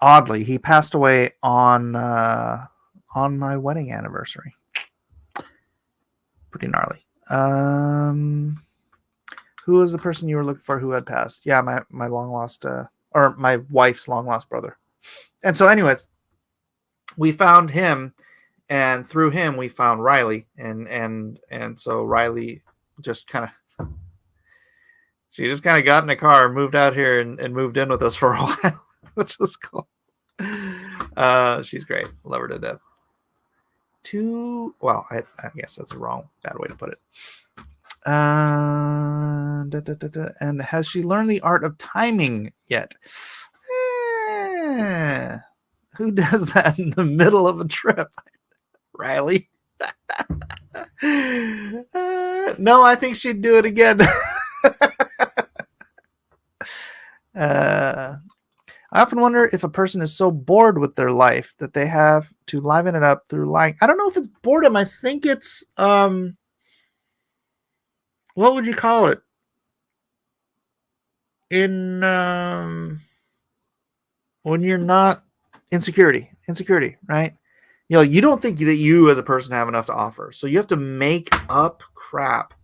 oddly, he passed away on my wedding anniversary. Pretty gnarly. Who was the person you were looking for who had passed? Yeah, my long lost or my wife's long lost brother. And so, anyways, we found him, and through him we found Riley, and so Riley just kind of got in a car and moved out here and moved in with us for a while, which was cool. She's great. Love her to death. Well, I guess that's a bad way to put it. And has she learned the art of timing yet? Who does that in the middle of a trip? Riley? No, I think she'd do it again. I often wonder if a person is so bored with their life that they have to liven it up through lying. I don't know if it's boredom. I think it's what would you call it? In when you're not insecurity, right? You know, you don't think that you as a person have enough to offer, so you have to make up crap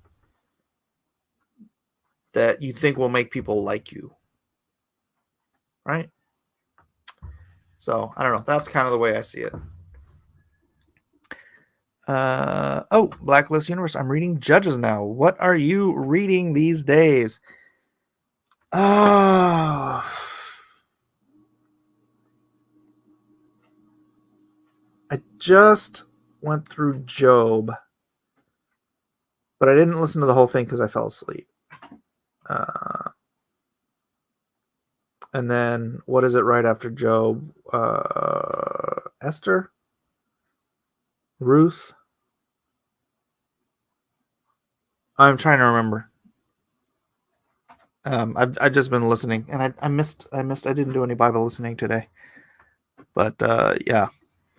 that you think will make people like you, right? So I don't know. That's kind of the way I see it. Blacklist Universe. I'm reading Judges now. What are you reading these days? I just went through Job, but I didn't listen to the whole thing because I fell asleep. And then what is it right after Job? Esther? Ruth? I'm trying to remember. I've just been listening, and I missed. I didn't do any Bible listening today. But yeah,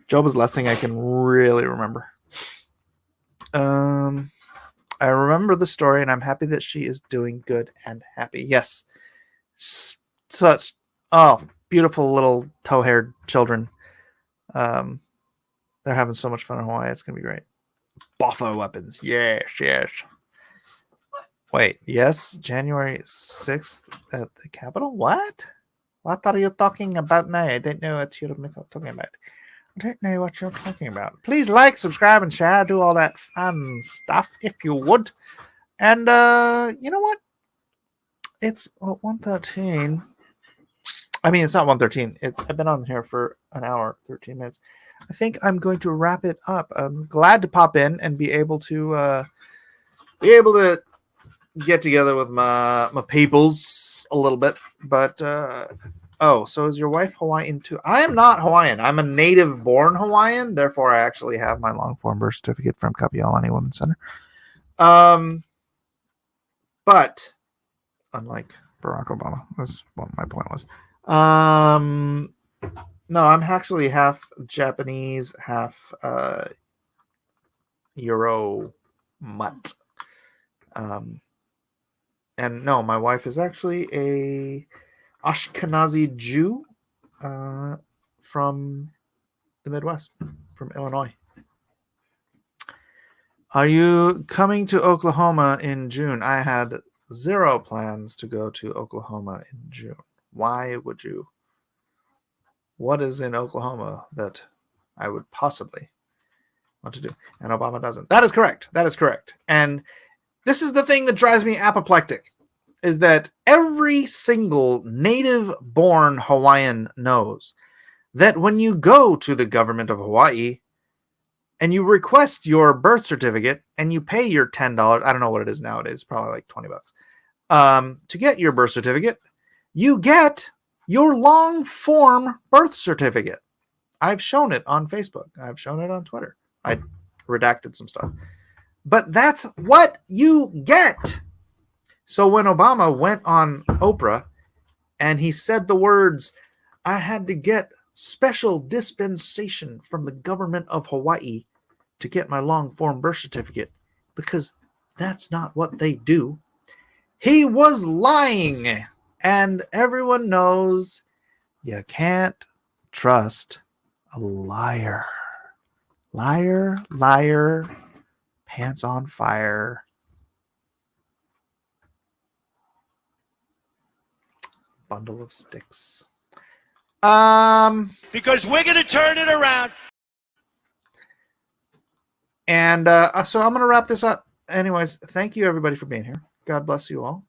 Job is the last thing I can really remember. I remember the story, and I'm happy that she is doing good and happy. Yes. Such beautiful little tow-haired children. They're having so much fun in Hawaii. It's gonna be great. Boffa weapons. Yes. Wait, yes, January 6th at the Capitol? What are you talking about now? I don't know what you're talking about. I don't know what you're talking about. Please like, subscribe, and share. Do all that fun stuff if you would. And you know what? It's 1:13. I mean, it's not 1:13. I've been on here for an hour, 13 minutes. I think I'm going to wrap it up. I'm glad to pop in and be able to get together with my peoples a little bit. But so is your wife Hawaiian too? I am not Hawaiian. I'm a native born Hawaiian. Therefore, I actually have my long form birth certificate from Kapi'olani Women's Center. But unlike Barack Obama, that's what my point was. No, I'm actually half Japanese, half Euro mutt. And no, my wife is actually a Ashkenazi Jew from the Midwest, from Illinois. Are you coming to Oklahoma in June? I had zero plans to go to Oklahoma in June. Why would you? What is in Oklahoma that I would possibly want to do? And Obama doesn't. That is correct. And this is the thing that drives me apoplectic, is that every single native-born Hawaiian knows that when you go to the government of Hawaii and you request your birth certificate and you pay your $10, I don't know what it is nowadays, probably like $20, to get your birth certificate, you get your long form birth certificate. I've shown it on Facebook. I've shown it on Twitter. I redacted some stuff. But that's what you get. So when Obama went on Oprah and he said the words, I had to get special dispensation from the government of Hawaii to get my long form birth certificate because that's not what they do. He was lying. And everyone knows you can't trust a liar. Liar, liar, pants on fire. Bundle of sticks. Because we're going to turn it around. And so I'm going to wrap this up. Anyways, thank you everybody for being here. God bless you all.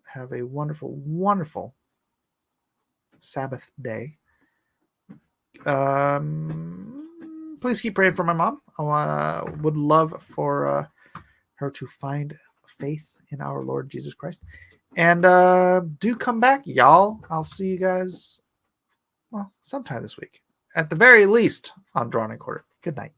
Have a wonderful, wonderful Sabbath day. Please keep praying for my mom. I would love for her to find faith in our Lord Jesus Christ. And do come back, y'all. I'll see you guys, well, sometime this week. At the very least, on Drawn and Quartered. Good night.